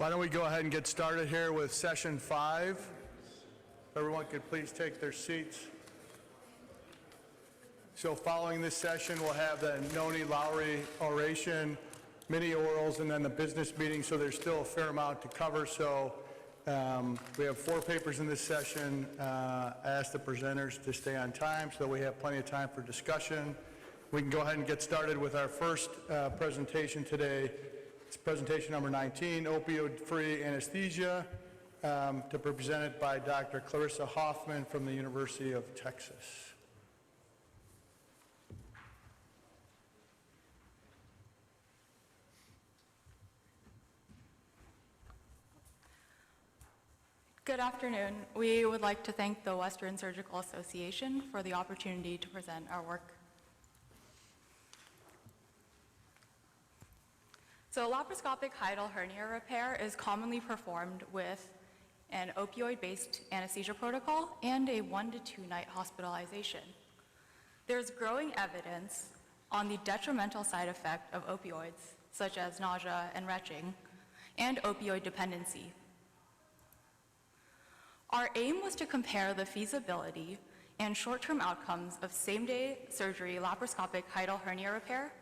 Why don't we go ahead and get started here with session 5. Everyone could please take their seats. So following this session, we'll have the Noni Lowry oration, mini orals, and then the business meeting, so there's still a fair amount to cover. So we have 4 papers in this session. I ask the presenters to stay on time so that we have plenty of time for discussion. We can go ahead and get started with our first presentation today. It's presentation number 19, opioid-free anesthesia, to be presented by Dr. Clarissa Hoffman from the University of Texas. Good afternoon. We would like to thank the Western Surgical Association for the opportunity to present our work. So laparoscopic hiatal hernia repair is commonly performed with an opioid-based anesthesia protocol and a 1 to 2 night hospitalization. There's growing evidence on the detrimental side effect of opioids, such as nausea and retching, and opioid dependency. Our aim was to compare the feasibility and short-term outcomes of same-day surgery laparoscopic hiatal hernia repair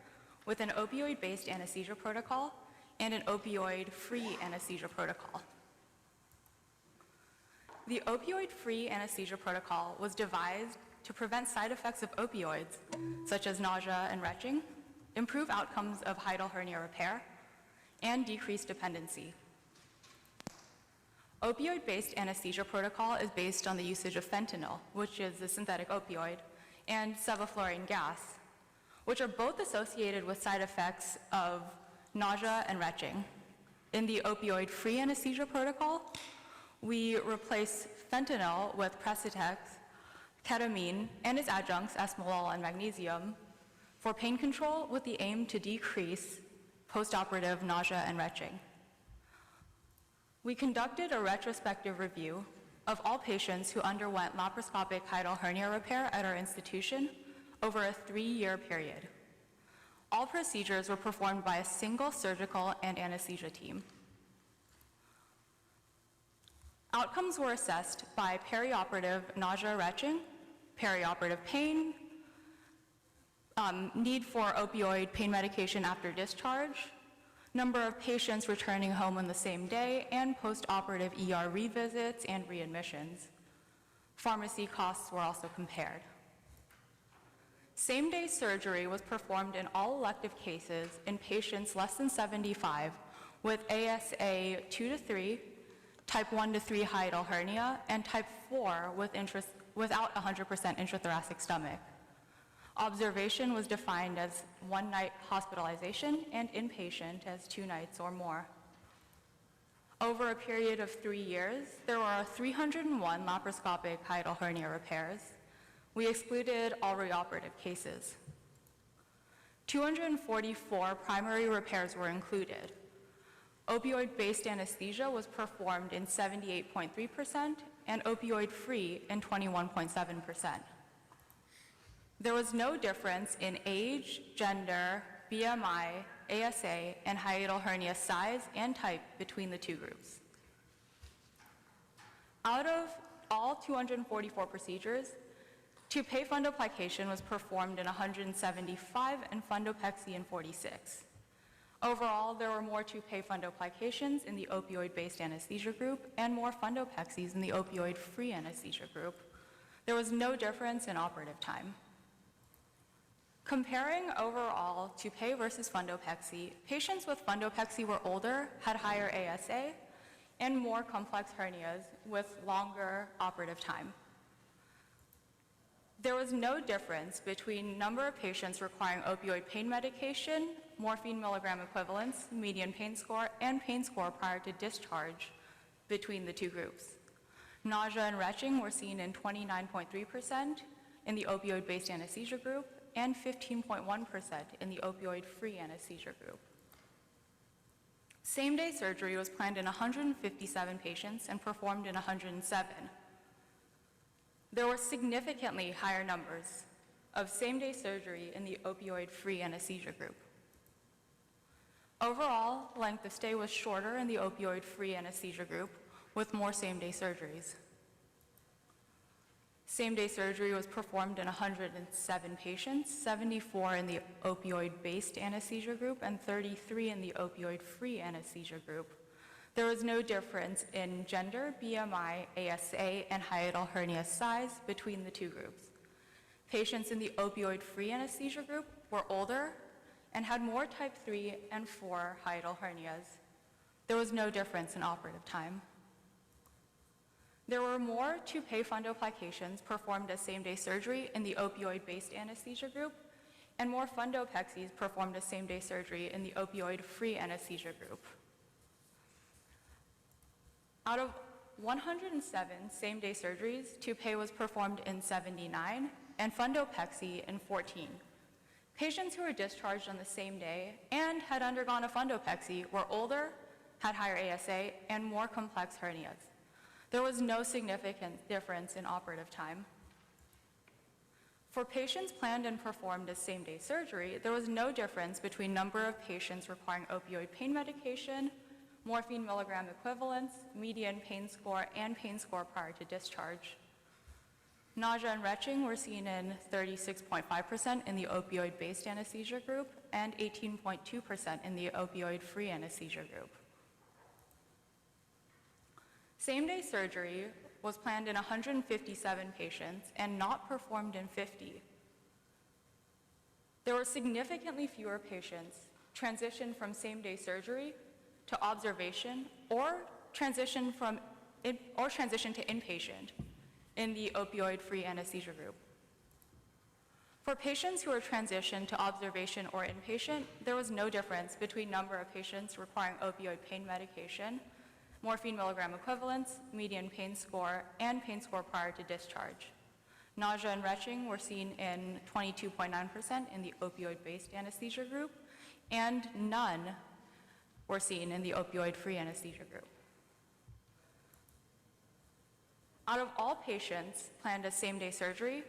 with an opioid-based anesthesia protocol and an opioid-free anesthesia protocol. The opioid-free anesthesia protocol was devised to prevent side effects of opioids, such as nausea and retching, improve outcomes of hiatal hernia repair, and decrease dependency. Opioid-based anesthesia protocol is based on the usage of fentanyl, which is a synthetic opioid, and sevoflurane gas, which are both associated with side effects of nausea and retching. In the opioid-free anesthesia protocol, we replace fentanyl with Precedex, ketamine, and its adjuncts, esmolol and magnesium, for pain control with the aim to decrease postoperative nausea and retching. We conducted a retrospective review of all patients who underwent laparoscopic hiatal hernia repair at our institution over a 3-year period. All procedures were performed by a single surgical and anesthesia team. Outcomes were assessed by perioperative nausea, retching, perioperative pain, need for opioid pain medication after discharge, number of patients returning home on the same day, and postoperative ER revisits and readmissions. Pharmacy costs were also compared. Same-day surgery was performed in all elective cases in patients less than 75 with ASA 2 to 3, type 1 to 3 hiatal hernia, and type 4 without 100% intrathoracic stomach. Observation was defined as 1 night hospitalization and inpatient as 2 nights or more. Over a period of 3 years, there were 301 laparoscopic hiatal hernia repairs. We excluded all reoperative cases. 244 primary repairs were included. Opioid-based anesthesia was performed in 78.3% and opioid-free in 21.7%. There was no difference in age, gender, BMI, ASA, and hiatal hernia size and type between the 2 groups. Out of all 244 procedures, toupee fundoplication was performed in 175 and fundopexy in 46. Overall, there were more toupee fundoplications in the opioid-based anesthesia group and more fundopexies in the opioid-free anesthesia group. There was no difference in operative time. Comparing overall toupee versus fundopexy, patients with fundopexy were older, had higher ASA, and more complex hernias with longer operative time. There was no difference between number of patients requiring opioid pain medication, morphine milligram equivalents, median pain score, and pain score prior to discharge between the 2 groups. Nausea and retching were seen in 29.3% in the opioid-based anesthesia group and 15.1% in the opioid-free anesthesia group. Same-day surgery was planned in 157 patients and performed in 107. There were significantly higher numbers of same-day surgery in the opioid-free anesthesia group. Overall, length of stay was shorter in the opioid-free anesthesia group, with more same-day surgeries. Same-day surgery was performed in 107 patients, 74 in the opioid-based anesthesia group and 33 in the opioid-free anesthesia group. There was no difference in gender, BMI, ASA, and hiatal hernia size between the two groups. Patients in the opioid-free anesthesia group were older and had more type 3 and 4 hiatal hernias. There was no difference in operative time. There were more two-pay fundoplications performed as same-day surgery in the opioid-based anesthesia group, and more fundopexies performed as same-day surgery in the opioid-free anesthesia group. Out of 107 same-day surgeries, two-pay was performed in 79, and fundopexy in 14. Patients who were discharged on the same day and had undergone a fundopexy were older, had higher ASA, and more complex hernias. There was no significant difference in operative time. For patients planned and performed as same-day surgery, there was no difference between number of patients requiring opioid pain medication, morphine milligram equivalents, median pain score, and pain score prior to discharge. Nausea and retching were seen in 36.5% in the opioid-based anesthesia group and 18.2% in the opioid-free anesthesia group. Same-day surgery was planned in 157 patients and not performed in 50. There were significantly fewer patients transitioned from same-day surgery to observation or transition to inpatient in the opioid-free anesthesia group. For patients who were transitioned to observation or inpatient, there was no difference between number of patients requiring opioid pain medication, morphine milligram equivalents, median pain score, and pain score prior to discharge. Nausea and retching were seen in 22.9% in the opioid-based anesthesia group, and none were seen in the opioid-free anesthesia group. Out of all patients planned as same-day surgery,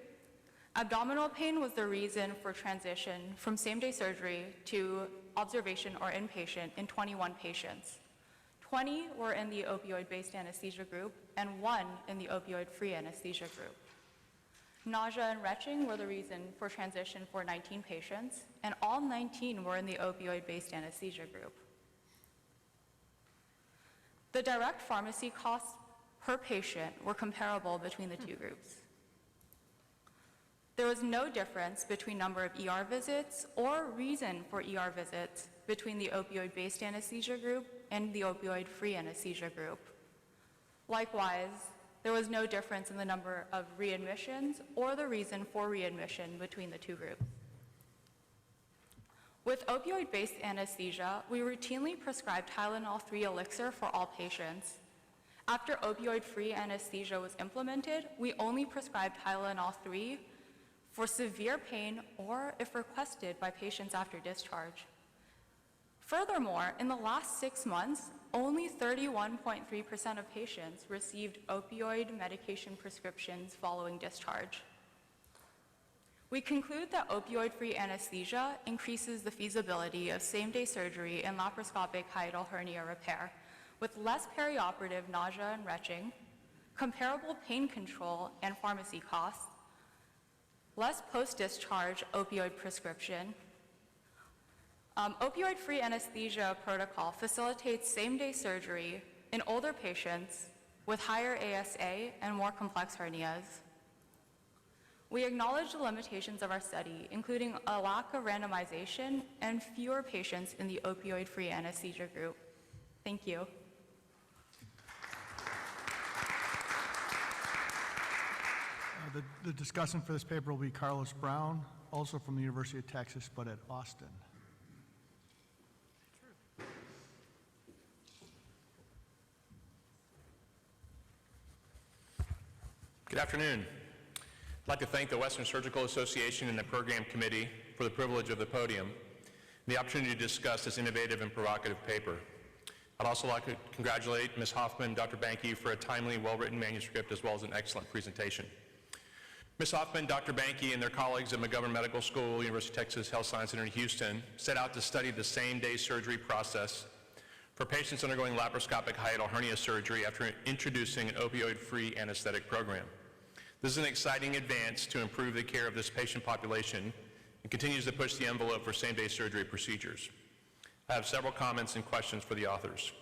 abdominal pain was the reason for transition from same-day surgery to observation or inpatient in 21 patients. 20 were in the opioid-based anesthesia group and 1 in the opioid-free anesthesia group. Nausea and retching were the reason for transition for 19 patients, and all 19 were in the opioid-based anesthesia group. The direct pharmacy costs per patient were comparable between the two groups. There was no difference between number of ER visits or reason for ER visits between the opioid-based anesthesia group and the opioid-free anesthesia group. Likewise, there was no difference in the number of readmissions or the reason for readmission between the two groups. With opioid-based anesthesia, we routinely prescribed Tylenol 3 elixir for all patients. After opioid-free anesthesia was implemented, we only prescribed Tylenol 3 for severe pain or if requested by patients after discharge. Furthermore, in the last 6 months, only 31.3% of patients received opioid medication prescriptions following discharge. We conclude that opioid-free anesthesia increases the feasibility of same-day surgery and laparoscopic hiatal hernia repair, with less perioperative nausea and retching, comparable pain control and pharmacy costs, less post-discharge opioid prescription. Opioid-free anesthesia protocol facilitates same-day surgery in older patients with higher ASA and more complex hernias. We acknowledge the limitations of our study, including a lack of randomization and fewer patients in the opioid-free anesthesia group. Thank you. The discussant for this paper will be Carlos Brown, also from the University of Texas, but at Austin. Good afternoon. I'd like to thank the Western Surgical Association and the program committee for the privilege of the podium and the opportunity to discuss this innovative and provocative paper. I'd also like to congratulate Ms. Hoffman and Dr. Banke for a timely, well-written manuscript as well as an excellent presentation. Ms. Hoffman, Dr. Banke, and their colleagues at McGovern Medical School, University of Texas Health Science Center in Houston, set out to study the same-day surgery process for patients undergoing laparoscopic hiatal hernia surgery after introducing an opioid-free anesthetic program. This is an exciting advance to improve the care of this patient population and continues to push the envelope for same-day surgery procedures. I have several comments and questions for the authors.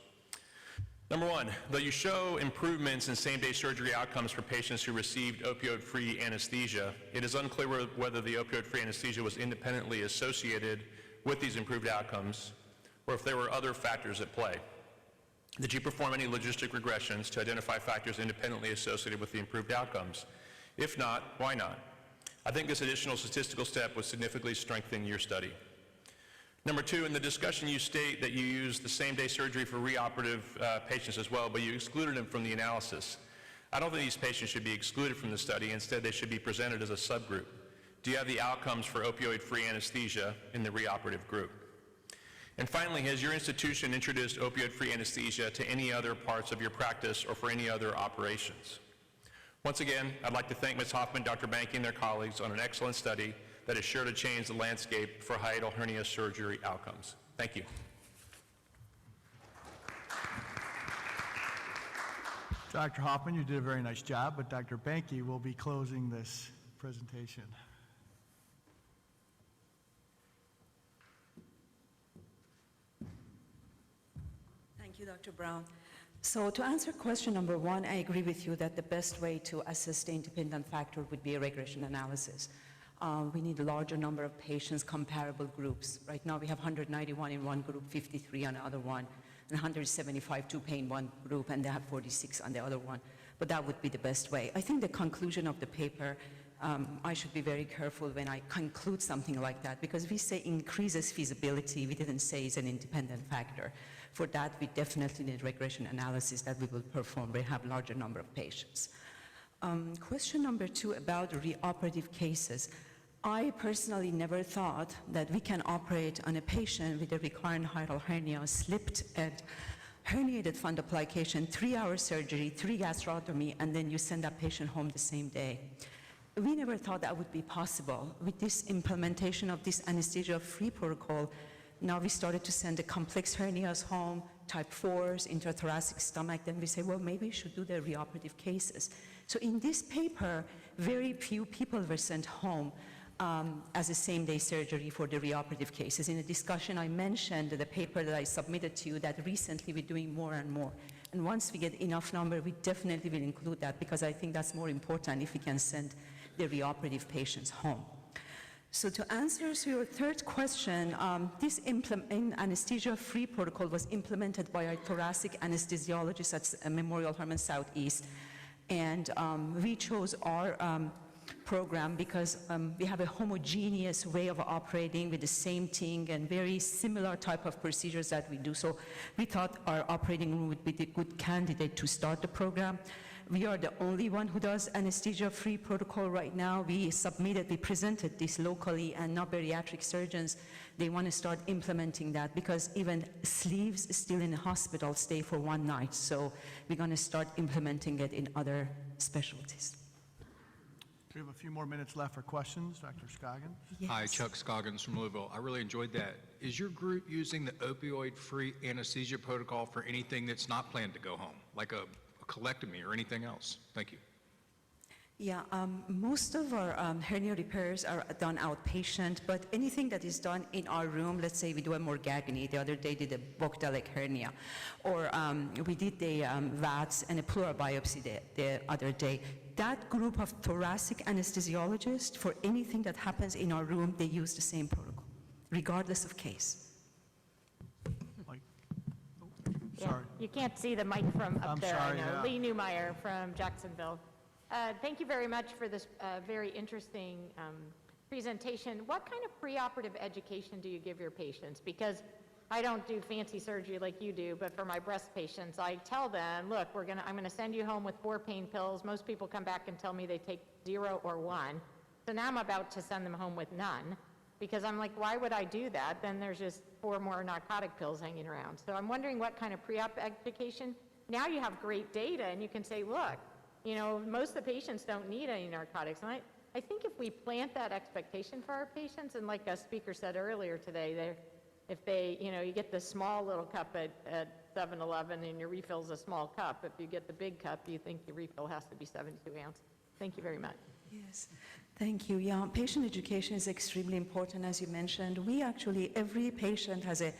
Number one, though you show improvements in same-day surgery outcomes for patients who received opioid-free anesthesia, it is unclear whether the opioid-free anesthesia was independently associated with these improved outcomes or if there were other factors at play. Did you perform any logistic regressions to identify factors independently associated with the improved outcomes? If not, why not? I think this additional statistical step would significantly strengthen your study. Number two, in the discussion you state that you used the same-day surgery for reoperative patients as well, but you excluded them from the analysis. I don't think these patients should be excluded from the study. Instead, they should be presented as a subgroup. Do you have the outcomes for opioid-free anesthesia in the reoperative group? And finally, has your institution introduced opioid-free anesthesia to any other parts of your practice or for any other operations? Once again, I'd like to thank Ms. Hoffman, Dr. Banke, and their colleagues on an excellent study that is sure to change the landscape for hiatal hernia surgery outcomes. Thank you. Dr. Hoffman, you did a very nice job, but Dr. Banke will be closing this presentation. Thank you, Dr. Brown. So to answer question number one, I agree with you that the best way to assess the independent factor would be a regression analysis. We need a larger number of patients, comparable groups. Right now we have 191 in one group, 53 on the other one, and 175 to pay in one group, and they have 46 on the other one. But that would be the best way. I think the conclusion of the paper, I should be very careful when I conclude something like that, because we say increases feasibility, we didn't say it's an independent factor. For that, we definitely need regression analysis that we will perform. We have larger number of patients. Question number two about reoperative cases. I personally never thought that we can operate on a patient with a recurrent hiatal hernia, slipped and herniated fundoplication, 3-hour surgery, 3 gastrotomy, and then you send that patient home the same day. We never thought that would be possible. With this implementation of this anesthesia-free protocol, now we started to send the complex hernias home, type 4s, intrathoracic stomach, then we say, well, maybe we should do the reoperative cases. So in this paper, very few people were sent home as a same-day surgery for the reoperative cases. In the discussion, I mentioned the paper that I submitted to you that recently we're doing more and more. And once we get enough number, we definitely will include that, because I think that's more important if we can send the reoperative patients home. So to answer your third question, this anesthesia-free protocol was implemented by our thoracic anesthesiologist at Memorial Hermann Southeast. And we chose our program because we have a homogeneous way of operating with the same thing and very similar type of procedures that we do. So we thought our operating room would be the good candidate to start the program. We are the only one who does anesthesia-free protocol right now. We presented this locally, and now bariatric surgeons, they want to start implementing that, because even sleeves still in the hospital stay for one night. So we're going to start implementing it in other specialties. We have a few more minutes left for questions. Dr. Scoggins? Yes. Hi, Chuck Scoggins from Louisville. I really enjoyed that. Is your group using the opioid-free anesthesia protocol for anything that's not planned to go home, like a colectomy or anything else? Thank you. Yeah, most of our hernia repairs are done outpatient, but anything that is done in our room, let's say we do a morgagny, the other day did a bocdelic hernia, or we did the VATS and a pleural biopsy the other day. That group of thoracic anesthesiologists, for anything that happens in our room, they use the same protocol, regardless of case. Sorry. You can't see the mic from up I'm there. sorry, I know. yeah. Lee Newmeyer from Jacksonville. Thank you very much for this very interesting presentation. What kind of preoperative education do you give your patients? Because I don't do fancy surgery like you do, but for my breast patients, I tell them, look, I'm gonna send you home with 4 pain pills. Most people come back and tell me they take 0 or 1. So now I'm about to send them home with none, because I'm like, why would I do that? Then there's just 4 more narcotic pills hanging around. So I'm wondering what kind of pre-op education. Now you have great data, and you can say, look, you know, most of the patients don't need any narcotics. And I think if we plant that expectation for our patients, and like a speaker said earlier today, if they, you get the small little cup at 7-Eleven and your refill's a small cup. If you get the big cup, you think your refill has to be 72 ounces. Thank you very much. Yes, thank you. Yeah, patient education is extremely important, as you mentioned. We actually, every patient has a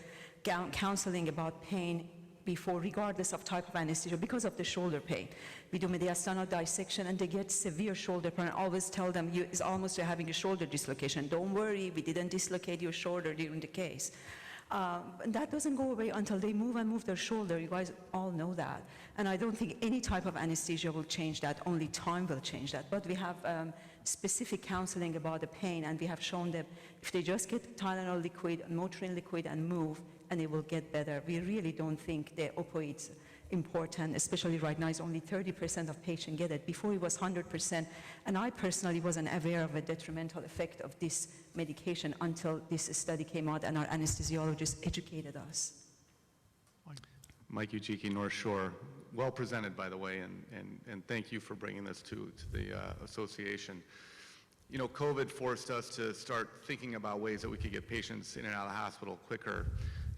counseling about pain before, regardless of type of anesthesia, because of the shoulder pain. We do mediastinal dissection, and they get severe shoulder pain. I always tell them, it's almost like having a shoulder dislocation. Don't worry, we didn't dislocate your shoulder during the case. And that doesn't go away until they move their shoulder. You guys all know that. And I don't think any type of anesthesia will change that. Only time will change that. But we have specific counseling about the pain, and we have shown them if they just get Tylenol liquid, Motrin liquid, and move, and it will get better. We really don't think the opioids important, especially right now. It's only 30% of patients get it. Before it was 100%, and I personally wasn't aware of a detrimental effect of this medication until this study came out and our anesthesiologist educated us. Mike Ujiki, North Shore. Well presented, by the way, and thank you for bringing this to the association. COVID forced us to start thinking about ways that we could get patients in and out of the hospital quicker.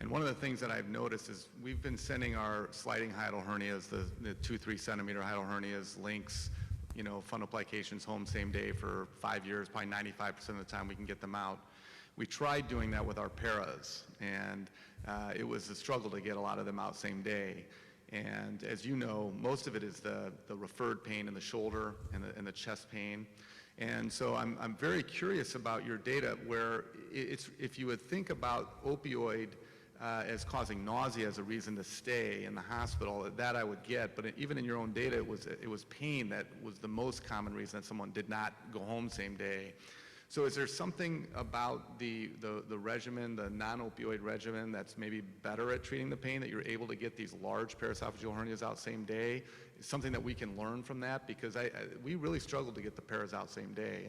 And one of the things that I've noticed is we've been sending our sliding hiatal hernias, the 2-3 centimeter hiatal hernias, links, fundoplications home same day for 5 years, probably 95% of the time we can get them out. We tried doing that with our paras, and it was a struggle to get a lot of them out same day. And as you know, most of it is the referred pain in the shoulder and the chest pain. And so I'm very curious about your data where if you would think about opioid as causing nausea as a reason to stay in the hospital, that I would get. But even in your own data, it was pain that was the most common reason that someone did not go home same day. So is there something about the regimen, the non-opioid regimen, that's maybe better at treating the pain, that you're able to get these large paraesophageal hernias out same day? Is something that we can learn from that? Because we really struggled to get the paras out same day,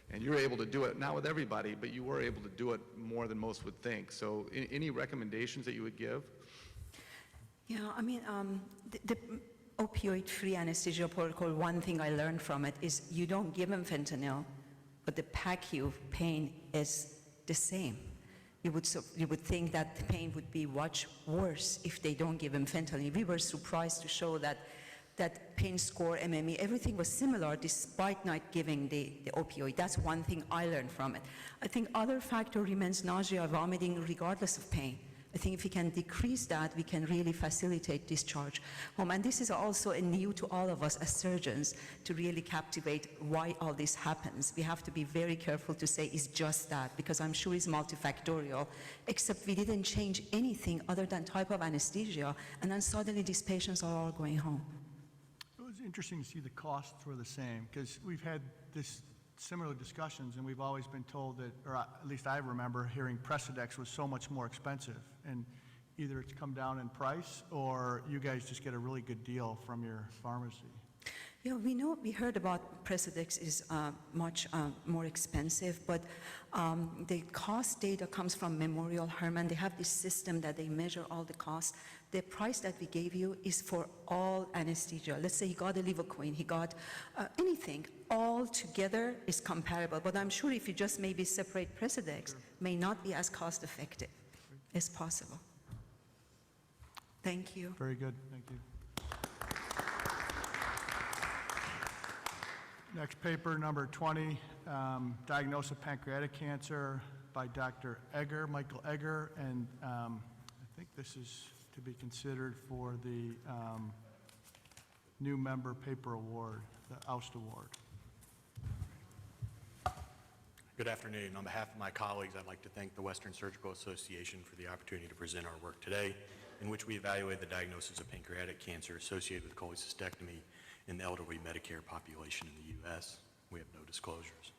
and you're able to do it, not with everybody, but you were able to do it more than most would think. So any recommendations that you would give? Yeah, I mean, the opioid-free anesthesia protocol, one thing I learned from it is you don't give them fentanyl, but the PACU pain is the same. You would think that the pain would be much worse if they don't give them fentanyl. We were surprised to show that pain score, MME, everything was similar despite not giving the opioid. That's one thing I learned from it. I think other factor remains nausea, vomiting, regardless of pain. I think if we can decrease that, we can really facilitate discharge home. And this is also new to all of us as surgeons to really captivate why all this happens. We have to be very careful to say it's just that, because I'm sure it's multifactorial, except we didn't change anything other than type of anesthesia, and then suddenly these patients are all going home. It was interesting to see the costs were the same, because we've had this similar discussions, and we've always been told that, or at least I remember hearing Precedex was so much more expensive, and either it's come down in price or you guys just get a really good deal from your pharmacy. Yeah, we heard about Precedex is much more expensive, but the cost data comes from Memorial Hermann. They have this system that they measure all the costs. The price that we gave you is for all anesthesia. Let's say he got a Livoquine, he got anything, all together is comparable. But I'm sure if you just maybe separate Precedex, may not be as cost effective as possible. Thank you. Very good, thank you. Next paper, number 20, diagnosis of pancreatic cancer by Dr. Egger, Michael Egger, and I think this is to be considered for the new member paper award, the Oust Award. Good afternoon. On behalf of my colleagues, I'd like to thank the Western Surgical Association for the opportunity to present our work today, in which we evaluate the diagnosis of pancreatic cancer associated with cholecystectomy in the elderly Medicare population in the U.S. We have no disclosures.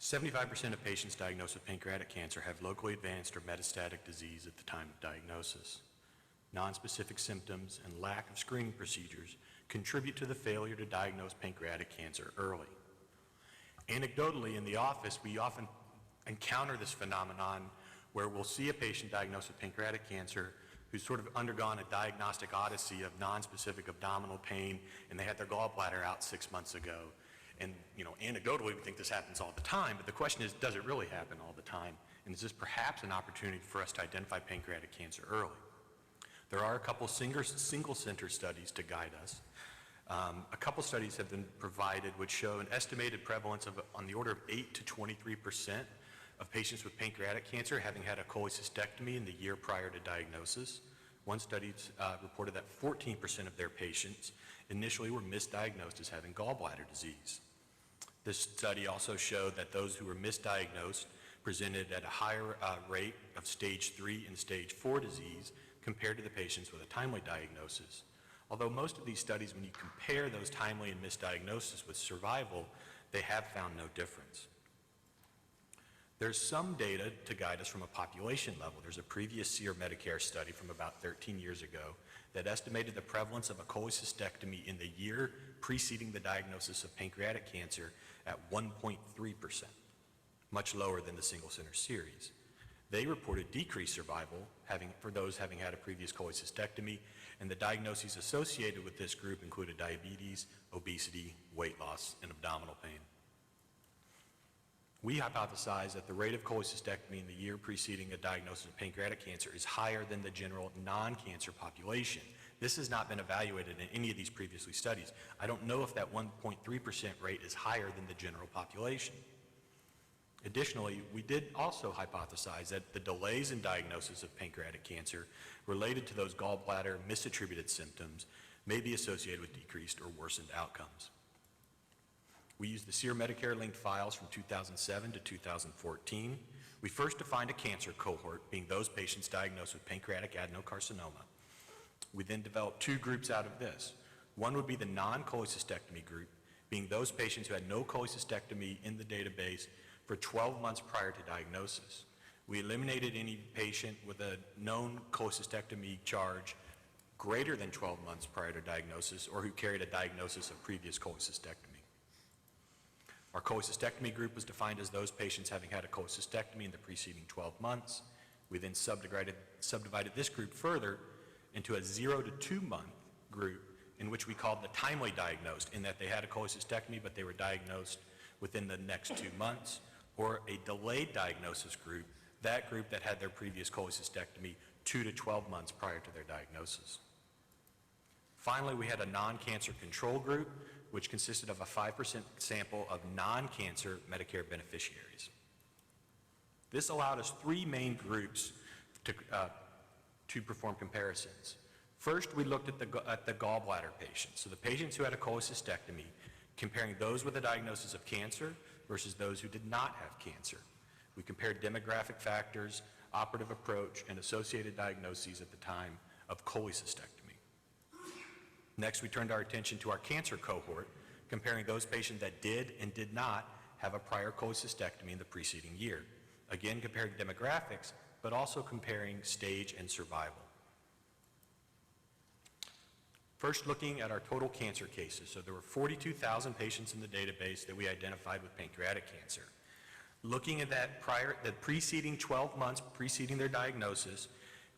75% of patients diagnosed with pancreatic cancer have locally advanced or metastatic disease at the time of diagnosis. Nonspecific symptoms and lack of screening procedures contribute to the failure to diagnose pancreatic cancer early. Anecdotally, in the office, we often encounter this phenomenon where we'll see a patient diagnosed with pancreatic cancer who's sort of undergone a diagnostic odyssey of nonspecific abdominal pain, and they had their gallbladder out 6 months ago. And, anecdotally, we think this happens all the time, but the question is, does it really happen all the time? And is this perhaps an opportunity for us to identify pancreatic cancer early? There are a couple single-center studies to guide us. A couple studies have been provided which show an estimated prevalence of on the order of 8 to 23% of patients with pancreatic cancer having had a cholecystectomy in the year prior to diagnosis. One study reported that 14% of their patients initially were misdiagnosed as having gallbladder disease. This study also showed that those who were misdiagnosed presented at a higher rate of stage 3 and stage 4 disease compared to the patients with a timely diagnosis. Although most of these studies, when you compare those timely and misdiagnosis with survival, they have found no difference. There's some data to guide us from a population level. There's a previous SEER Medicare study from about 13 years ago that estimated the prevalence of a cholecystectomy in the year preceding the diagnosis of pancreatic cancer at 1.3%, much lower than the single-center series. They reported decreased survival for those having had a previous cholecystectomy, and the diagnoses associated with this group included diabetes, obesity, weight loss, and abdominal pain. We hypothesize that the rate of cholecystectomy in the year preceding a diagnosis of pancreatic cancer is higher than the general non-cancer population. This has not been evaluated in any of these previously studies. I don't know if that 1.3% rate is higher than the general population. Additionally, we did also hypothesize that the delays in diagnosis of pancreatic cancer related to those gallbladder misattributed symptoms may be associated with decreased or worsened outcomes. We used the SEER Medicare linked files from 2007 to 2014. We first defined a cancer cohort, being those patients diagnosed with pancreatic adenocarcinoma. We then developed two groups out of this. One would be the non-cholecystectomy group, being those patients who had no cholecystectomy in the database for 12 months prior to diagnosis. We eliminated any patient with a known cholecystectomy charge greater than 12 months prior to diagnosis or who carried a diagnosis of previous cholecystectomy. Our cholecystectomy group was defined as those patients having had a cholecystectomy in the preceding 12 months. We then subdivided this group further into a 0 to 2 month group in which we called the timely diagnosed, in that they had a cholecystectomy but they were diagnosed within the next 2 months, or a delayed diagnosis group, that group that had their previous cholecystectomy 2 to 12 months prior to their diagnosis. Finally, we had a non-cancer control group, which consisted of a 5% sample of non-cancer Medicare beneficiaries. This allowed us three main groups to perform comparisons. First, we looked at the gallbladder patients, so the patients who had a cholecystectomy, comparing those with a diagnosis of cancer versus those who did not have cancer. We compared demographic factors, operative approach, and associated diagnoses at the time of cholecystectomy. Next, we turned our attention to our cancer cohort, comparing those patients that did and did not have a prior cholecystectomy in the preceding year. Again, comparing demographics, but also comparing stage and survival. First, looking at our total cancer cases. So there were 42,000 patients in the database that we identified with pancreatic cancer. Looking at the preceding 12 months preceding their diagnosis,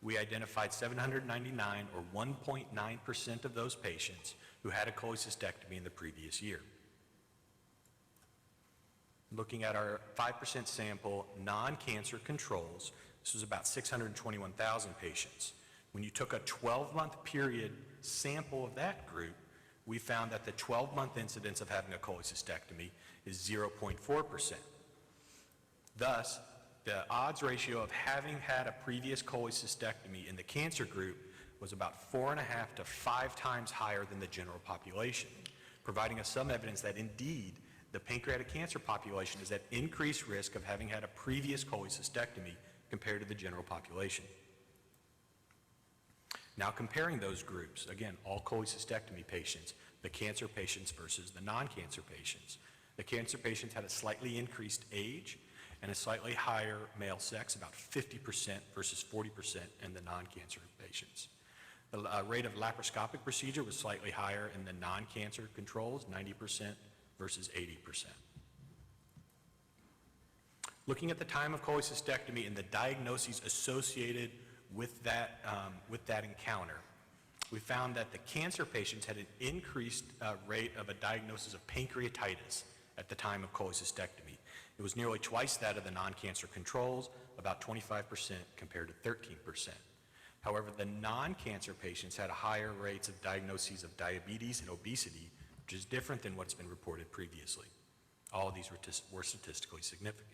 we identified 799, or 1.9% of those patients who had a cholecystectomy in the previous year. Looking at our 5% sample non-cancer controls, this was about 621,000 patients. When you took a 12-month period sample of that group, we found that the 12-month incidence of having a cholecystectomy is 0.4%. Thus, the odds ratio of having had a previous cholecystectomy in the cancer group was about 4.5 to 5 times higher than the general population, providing us some evidence that indeed the pancreatic cancer population is at increased risk of having had a previous cholecystectomy compared to the general population. Now comparing those groups, again, all cholecystectomy patients, the cancer patients versus the non-cancer patients. The cancer patients had a slightly increased age and a slightly higher male sex, about 50% versus 40% in the non-cancer patients. The rate of laparoscopic procedure was slightly higher in the non-cancer controls, 90% versus 80%. Looking at the time of cholecystectomy and the diagnoses associated with that encounter, we found that the cancer patients had an increased rate of a diagnosis of pancreatitis at the time of cholecystectomy. It was nearly twice that of the non-cancer controls, about 25% compared to 13%. However, the non-cancer patients had higher rates of diagnoses of diabetes and obesity, which is different than what's been reported previously. All of these were statistically significant.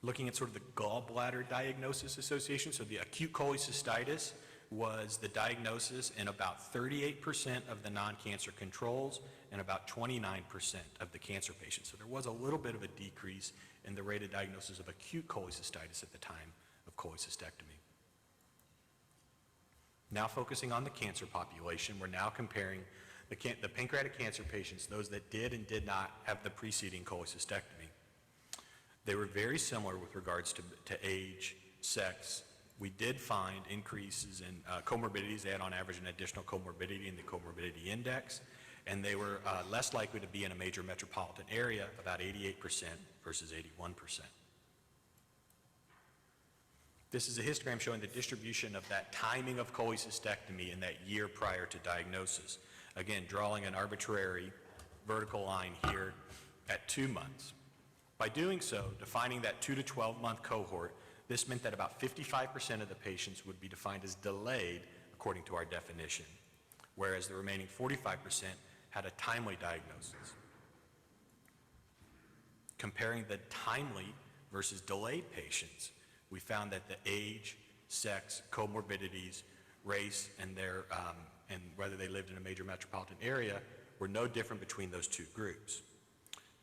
Looking at sort of the gallbladder diagnosis association, so the acute cholecystitis was the diagnosis in about 38% of the non-cancer controls and about 29% of the cancer patients. So there was a little bit of a decrease in the rate of diagnosis of acute cholecystitis at the time of cholecystectomy. Now focusing on the cancer population, we're now comparing the pancreatic cancer patients, those that did and did not have the preceding cholecystectomy. They were very similar with regards to age, sex. We did find increases in comorbidities. They had on average an additional comorbidity in the comorbidity index, and they were less likely to be in a major metropolitan area, about 88% versus 81%. This is a histogram showing the distribution of that timing of cholecystectomy in that year prior to diagnosis. Again, drawing an arbitrary vertical line here at 2 months. By doing so, defining that 2 to 12 month cohort, this meant that about 55% of the patients would be defined as delayed according to our definition, whereas the remaining 45% had a timely diagnosis. Comparing the timely versus delayed patients, we found that the age, sex, comorbidities, race, and and whether they lived in a major metropolitan area were no different between those two groups.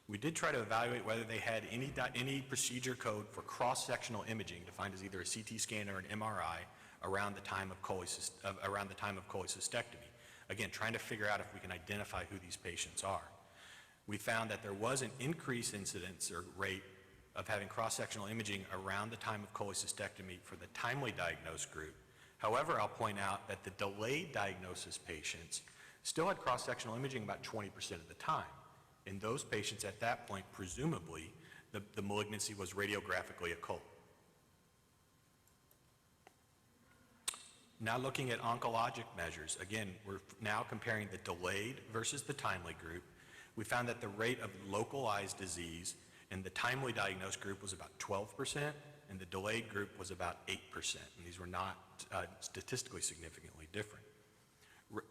We did try to evaluate whether they had any procedure code for cross-sectional imaging, defined as either a CT scan or an MRI, around the time of cholecystectomy. Again, trying to figure out if we can identify who these patients are. We found that there was an increased incidence or rate of having cross-sectional imaging around the time of cholecystectomy for the timely diagnosed group. However, I'll point out that the delayed diagnosis patients still had cross-sectional imaging about 20% of the time. In those patients at that point, presumably, the malignancy was radiographically occult. Now looking at oncologic measures, again, we're now comparing the delayed versus the timely group. We found that the rate of localized disease in the timely diagnosed group was about 12%, and the delayed group was about 8%, and these were not statistically significantly different.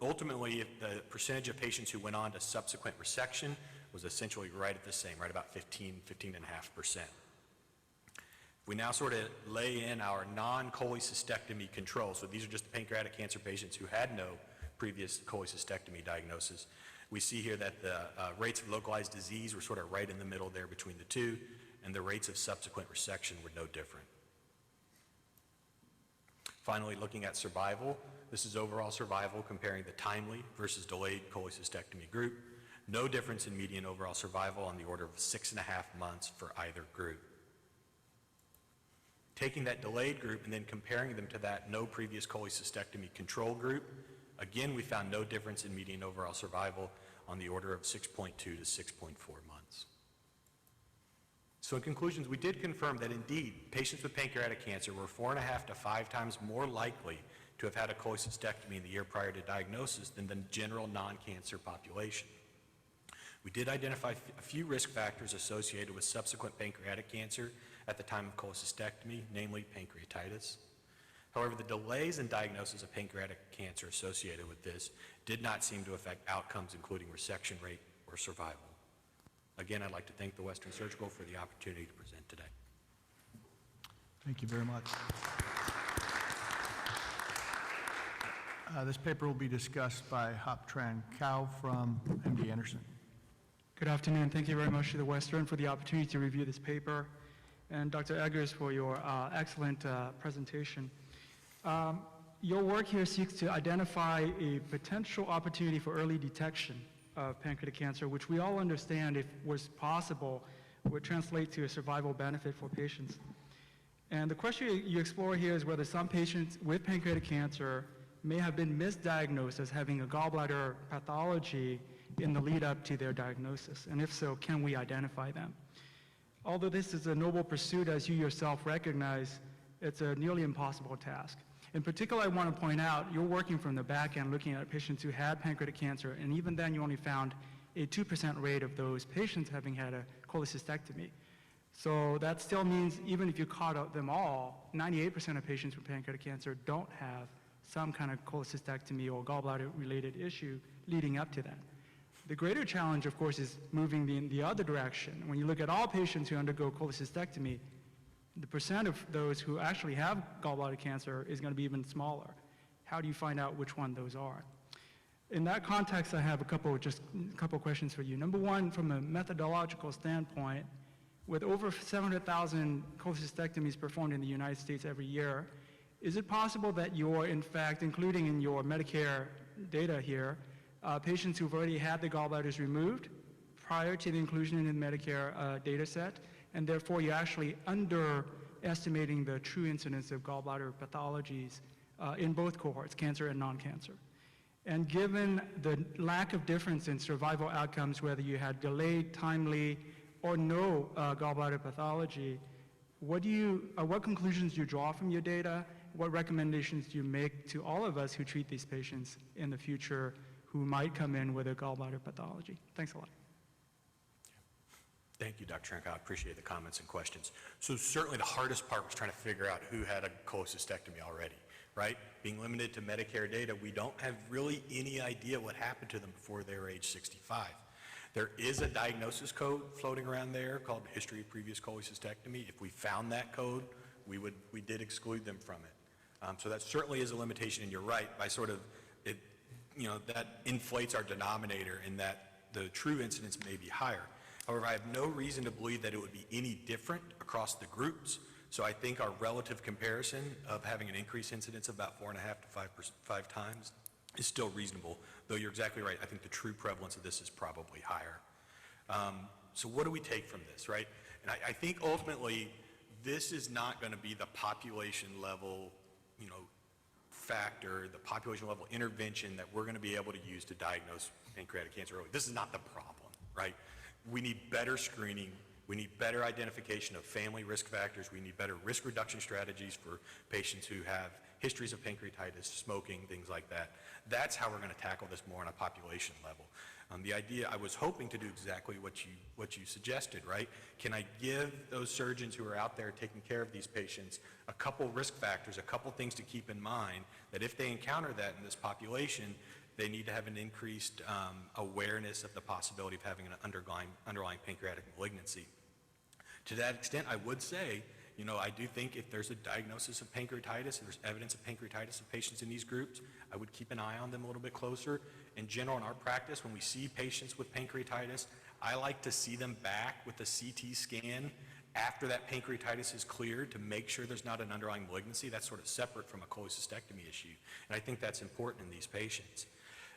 Ultimately, the percentage of patients who went on to subsequent resection was essentially right at the same, right about 15.5%. We now sort of lay in our non-cholecystectomy control, so these are just the pancreatic cancer patients who had no previous cholecystectomy diagnosis. We see here that the rates of localized disease were sort of right in the middle there between the two, and the rates of subsequent resection were no different. Finally, looking at survival, this is overall survival comparing the timely versus delayed cholecystectomy group. No difference in median overall survival, on the order of 6.5 months for either group. Taking that delayed group and then comparing them to that no previous cholecystectomy control group, again, we found no difference in median overall survival, on the order of 6.2 to 6.4 months. So in conclusions, we did confirm that indeed patients with pancreatic cancer were 4.5 to 5 times more likely to have had a cholecystectomy in the year prior to diagnosis than the general non-cancer population. We did identify a few risk factors associated with subsequent pancreatic cancer at the time of cholecystectomy, namely pancreatitis. However, the delays in diagnosis of pancreatic cancer associated with this did not seem to affect outcomes, including resection rate or survival. Again, I'd like to thank the Western Surgical for the opportunity to present today. Thank you very much. This paper will be discussed by Hop Tran Cao from MD Anderson. Good afternoon. Thank you very much to the Western for the opportunity to review this paper, and Dr. Eggers for your excellent presentation. Your work here seeks to identify a potential opportunity for early detection of pancreatic cancer, which we all understand, if was possible, would translate to a survival benefit for patients. And the question you explore here is whether some patients with pancreatic cancer may have been misdiagnosed as having a gallbladder pathology in the lead up to their diagnosis, and if so, can we identify them? Although this is a noble pursuit, as you yourself recognize, it's a nearly impossible task. In particular, I want to point out, you're working from the back end, looking at patients who had pancreatic cancer, and even then you only found a 2% rate of those patients having had a cholecystectomy. So that still means even if you caught out them all, 98% of patients with pancreatic cancer don't have some kind of cholecystectomy or gallbladder-related issue leading up to that. The greater challenge, of course, is moving in the other direction. When you look at all patients who undergo cholecystectomy, the percent of those who actually have gallbladder cancer is going to be even smaller. How do you find out which one those are? In that context, I have a couple questions for you. Number one, from a methodological standpoint, with over 700,000 cholecystectomies performed in the United States every year, is it possible that you're, in fact, including in your Medicare data here, patients who've already had the gallbladders removed prior to the inclusion in the Medicare data set, and therefore you're actually underestimating the true incidence of gallbladder pathologies in both cohorts, cancer and non-cancer? And given the lack of difference in survival outcomes, whether you had delayed, timely, or no gallbladder pathology, what conclusions do you draw from your data? What recommendations do you make to all of us who treat these patients in the future who might come in with a gallbladder pathology? Thanks a lot. Thank you, Dr. Trenk. I appreciate the comments and questions. So certainly the hardest part was trying to figure out who had a cholecystectomy already, right? Being limited to Medicare data, we don't have really any idea what happened to them before they were age 65. There is a diagnosis code floating around there called history of previous cholecystectomy. If we found that code, we did exclude them from it. So that certainly is a limitation, and you're right, by sort of, that inflates our denominator in that the true incidence may be higher. However, I have no reason to believe that it would be any different across the groups. So I think our relative comparison of having an increased incidence of about 4.5 to 5 times is still reasonable, though you're exactly right. I think the true prevalence of this is probably higher. So what do we take from this, right? And I think ultimately this is not going to be the population level, factor, the population level intervention that we're going to be able to use to diagnose pancreatic cancer early. This is not the problem, right? We need better screening. We need better identification of family risk factors. We need better risk reduction strategies for patients who have histories of pancreatitis, smoking, things like that. That's how we're going to tackle this more on a population level. The idea, I was hoping to do exactly what you suggested, right? Can I give those surgeons who are out there taking care of these patients a couple risk factors, a couple things to keep in mind, that if they encounter that in this population, they need to have an increased awareness of the possibility of having an underlying pancreatic malignancy. To that extent, I would say, I do think if there's a diagnosis of pancreatitis and there's evidence of pancreatitis in patients in these groups, I would keep an eye on them a little bit closer. In general, in our practice, when we see patients with pancreatitis, I like to see them back with a CT scan after that pancreatitis is cleared to make sure there's not an underlying malignancy. That's sort of separate from a cholecystectomy issue. And I think that's important in these patients.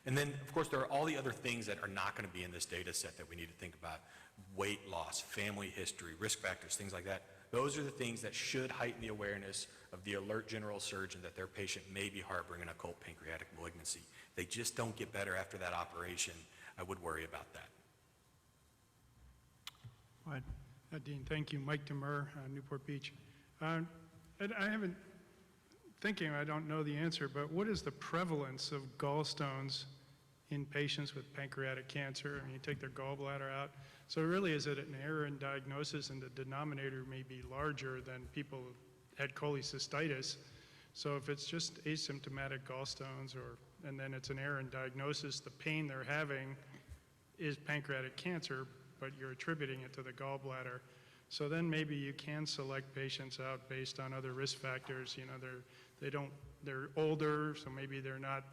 And then, of course, there are all the other things that are not going to be in this data set that we need to think about. Weight loss, family history, risk factors, things like that. Those are the things that should heighten the awareness of the alert general surgeon that their patient may be harboring an occult pancreatic malignancy. They just don't get better after that operation. I would worry about that. All right. Dean, thank you. Mike Demur, Newport Beach. I haven't thinking, I don't know the answer, but what is the prevalence of gallstones in patients with pancreatic cancer? I mean, you take their gallbladder out. So really, is it an error in diagnosis, and the denominator may be larger than people who had cholecystitis? So if it's just asymptomatic gallstones, and then it's an error in diagnosis, the pain they're having is pancreatic cancer, but you're attributing it to the gallbladder. So then maybe you can select patients out based on other risk factors. They're older, so maybe they're not,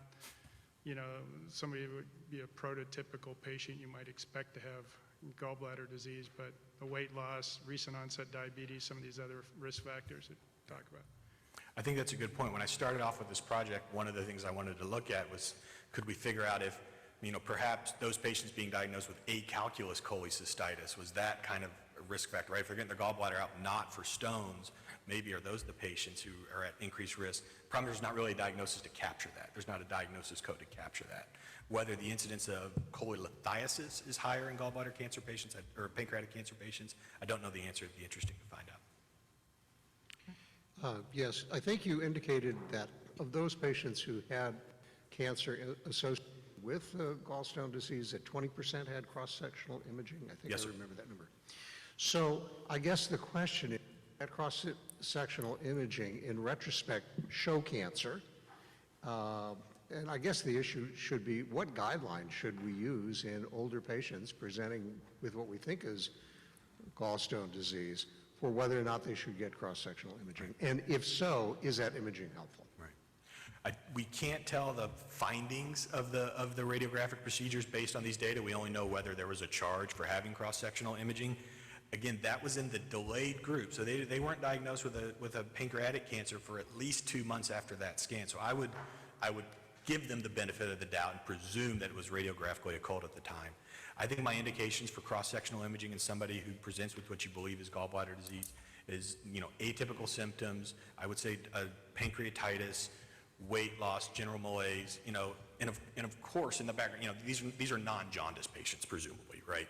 somebody would be a prototypical patient you might expect to have gallbladder disease, but the weight loss, recent onset diabetes, some of these other risk factors that we talk about. I think that's a good point. When I started off with this project, one of the things I wanted to look at was, could we figure out if, perhaps those patients being diagnosed with acalculous cholecystitis, was that kind of a risk factor, right? If they're getting their gallbladder out not for stones, maybe are those the patients who are at increased risk? The problem is there's not really a diagnosis to capture that. There's not a diagnosis code to capture that. Whether the incidence of cholelithiasis is higher in gallbladder cancer patients or pancreatic cancer patients, I don't know the answer. It'd be interesting to find out. Yes, I think you indicated that of those patients who had cancer associated with gallstone disease, that 20% had cross-sectional imaging? I think Yes, I sir. remember that number. So I guess the question is, that cross-sectional imaging, in retrospect, show cancer. And I guess the issue should be, what guidelines should we use in older patients presenting with what we think is gallstone disease for whether or not they should get cross-sectional imaging? And if so, is that imaging helpful? We can't tell the findings of the radiographic procedures based on these data. We only know whether there was a charge for having cross-sectional imaging. Again, that was in the delayed group, so they weren't diagnosed with a pancreatic cancer for at least 2 months after that scan. So I would give them the benefit of the doubt and presume that it was radiographically occult at the time. I think my indications for cross-sectional imaging in somebody who presents with what you believe is gallbladder disease is, atypical symptoms. I would say pancreatitis, weight loss, general malaise, and of course in the background, these are non-jaundice patients presumably, right?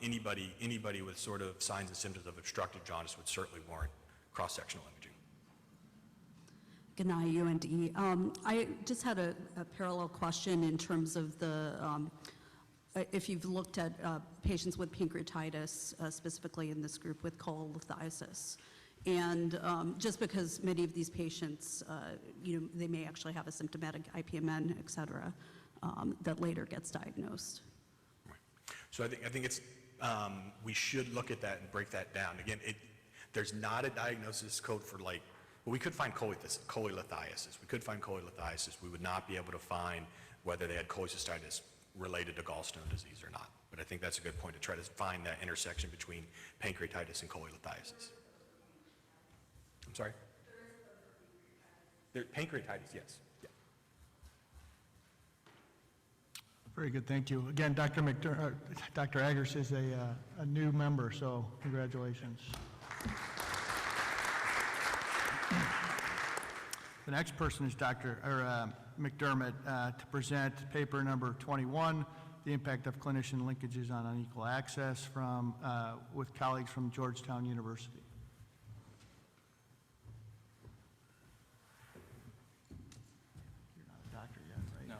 Anybody with sort of signs and symptoms of obstructive jaundice would certainly warrant cross-sectional imaging. Good night, UND. I just had a parallel question in terms of if you've looked at patients with pancreatitis, specifically in this group with cholelithiasis. And just because many of these patients, they may actually have a symptomatic IPMN, et cetera, that later gets diagnosed. Right. So I think it's, we should look at that and break that down. Again, there's not a diagnosis code for we could find cholelithiasis. We could find cholelithiasis. We would not be able to find whether they had cholecystitis related to gallstone disease or not. But I think that's a good point to try to find that intersection between pancreatitis and cholelithiasis. I'm sorry? Pancreatitis, yes. Yeah. Very good, thank you. Again, Dr. Eggers is a new member, so congratulations. The next person is Dr. McDermott to present paper number 21, the impact of clinician linkages on unequal access with colleagues from Georgetown University. You're not a doctor yet, right? No.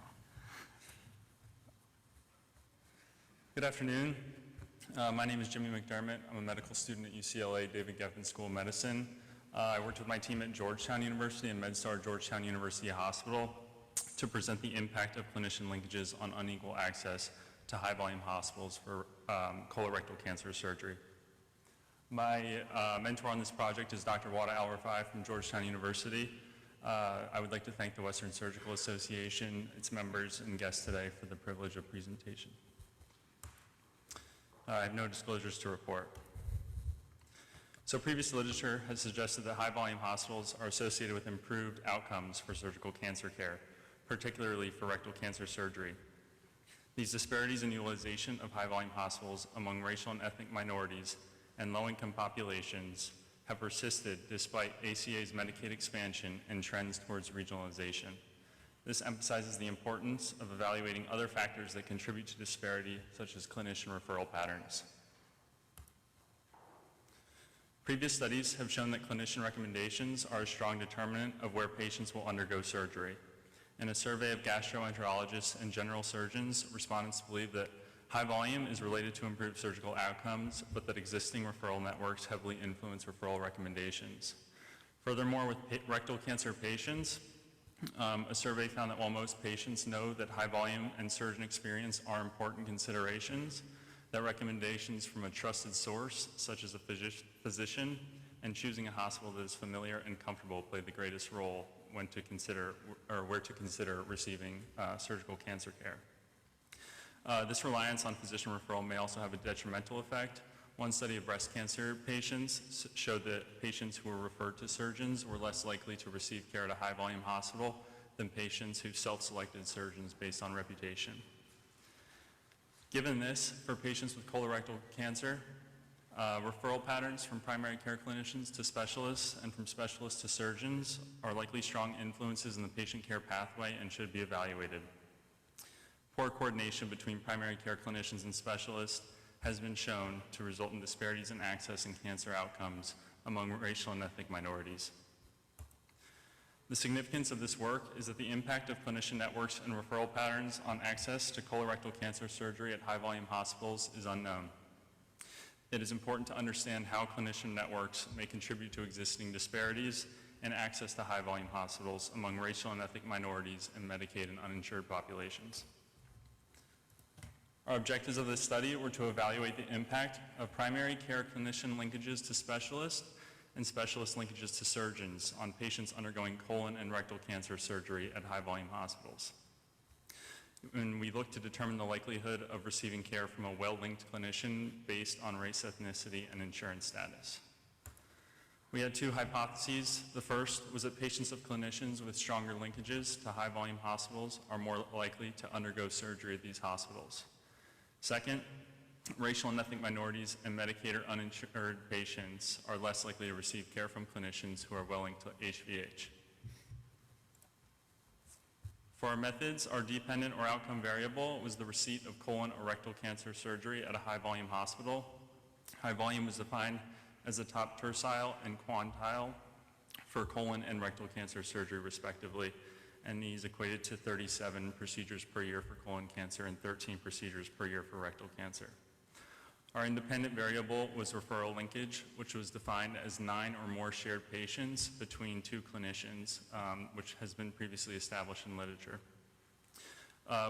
Good afternoon. My name is Jimmy McDermott. I'm a medical student at UCLA David Geffen School of Medicine. I worked with my team at Georgetown University and MedStar Georgetown University Hospital to present the impact of clinician linkages on unequal access to high-volume hospitals for colorectal cancer surgery. My mentor on this project is Dr. Wada Al-Rafai from Georgetown University. I would like to thank the Western Surgical Association, its members, and guests today for the privilege of presentation. I have no disclosures to report. So previous literature has suggested that high-volume hospitals are associated with improved outcomes for surgical cancer care, particularly for rectal cancer surgery. These disparities in utilization of high-volume hospitals among racial and ethnic minorities and low-income populations have persisted despite ACA's Medicaid expansion and trends towards regionalization. This emphasizes the importance of evaluating other factors that contribute to disparity, such as clinician referral patterns. Previous studies have shown that clinician recommendations are a strong determinant of where patients will undergo surgery. In a survey of gastroenterologists and general surgeons, respondents believe that high volume is related to improved surgical outcomes, but that existing referral networks heavily influence referral recommendations. Furthermore, with rectal cancer patients, a survey found that while most patients know that high volume and surgeon experience are important considerations, that recommendations from a trusted source, such as a physician, and choosing a hospital that is familiar and comfortable play the greatest role when to consider, or where to consider receiving surgical cancer care. This reliance on physician referral may also have a detrimental effect. One study of breast cancer patients showed that patients who were referred to surgeons were less likely to receive care at a high-volume hospital than patients who self-selected surgeons based on reputation. Given this, for patients with colorectal cancer, referral patterns from primary care clinicians to specialists and from specialists to surgeons are likely strong influences in the patient care pathway and should be evaluated. Poor coordination between primary care clinicians and specialists has been shown to result in disparities in access and cancer outcomes among racial and ethnic minorities. The significance of this work is that the impact of clinician networks and referral patterns on access to colorectal cancer surgery at high-volume hospitals is unknown. It is important to understand how clinician networks may contribute to existing disparities in access to high-volume hospitals among racial and ethnic minorities and Medicaid and uninsured populations. Our objectives of this study were to evaluate the impact of primary care clinician linkages to specialists and specialist linkages to surgeons on patients undergoing colon and rectal cancer surgery at high-volume hospitals. And we looked to determine the likelihood of receiving care from a well-linked clinician based on race, ethnicity, and insurance status. We had two hypotheses. The first was that patients of clinicians with stronger linkages to high-volume hospitals are more likely to undergo surgery at these hospitals. Second, racial and ethnic minorities and Medicaid or uninsured patients are less likely to receive care from clinicians who are well linked to HVH. For our methods, our dependent or outcome variable was the receipt of colon or rectal cancer surgery at a high-volume hospital. High volume was defined as the top tertile and quintile for colon and rectal cancer surgery, respectively, and these equated to 37 procedures per year for colon cancer and 13 procedures per year for rectal cancer. Our independent variable was referral linkage, which was defined as 9 or more shared patients between two clinicians, which has been previously established in literature.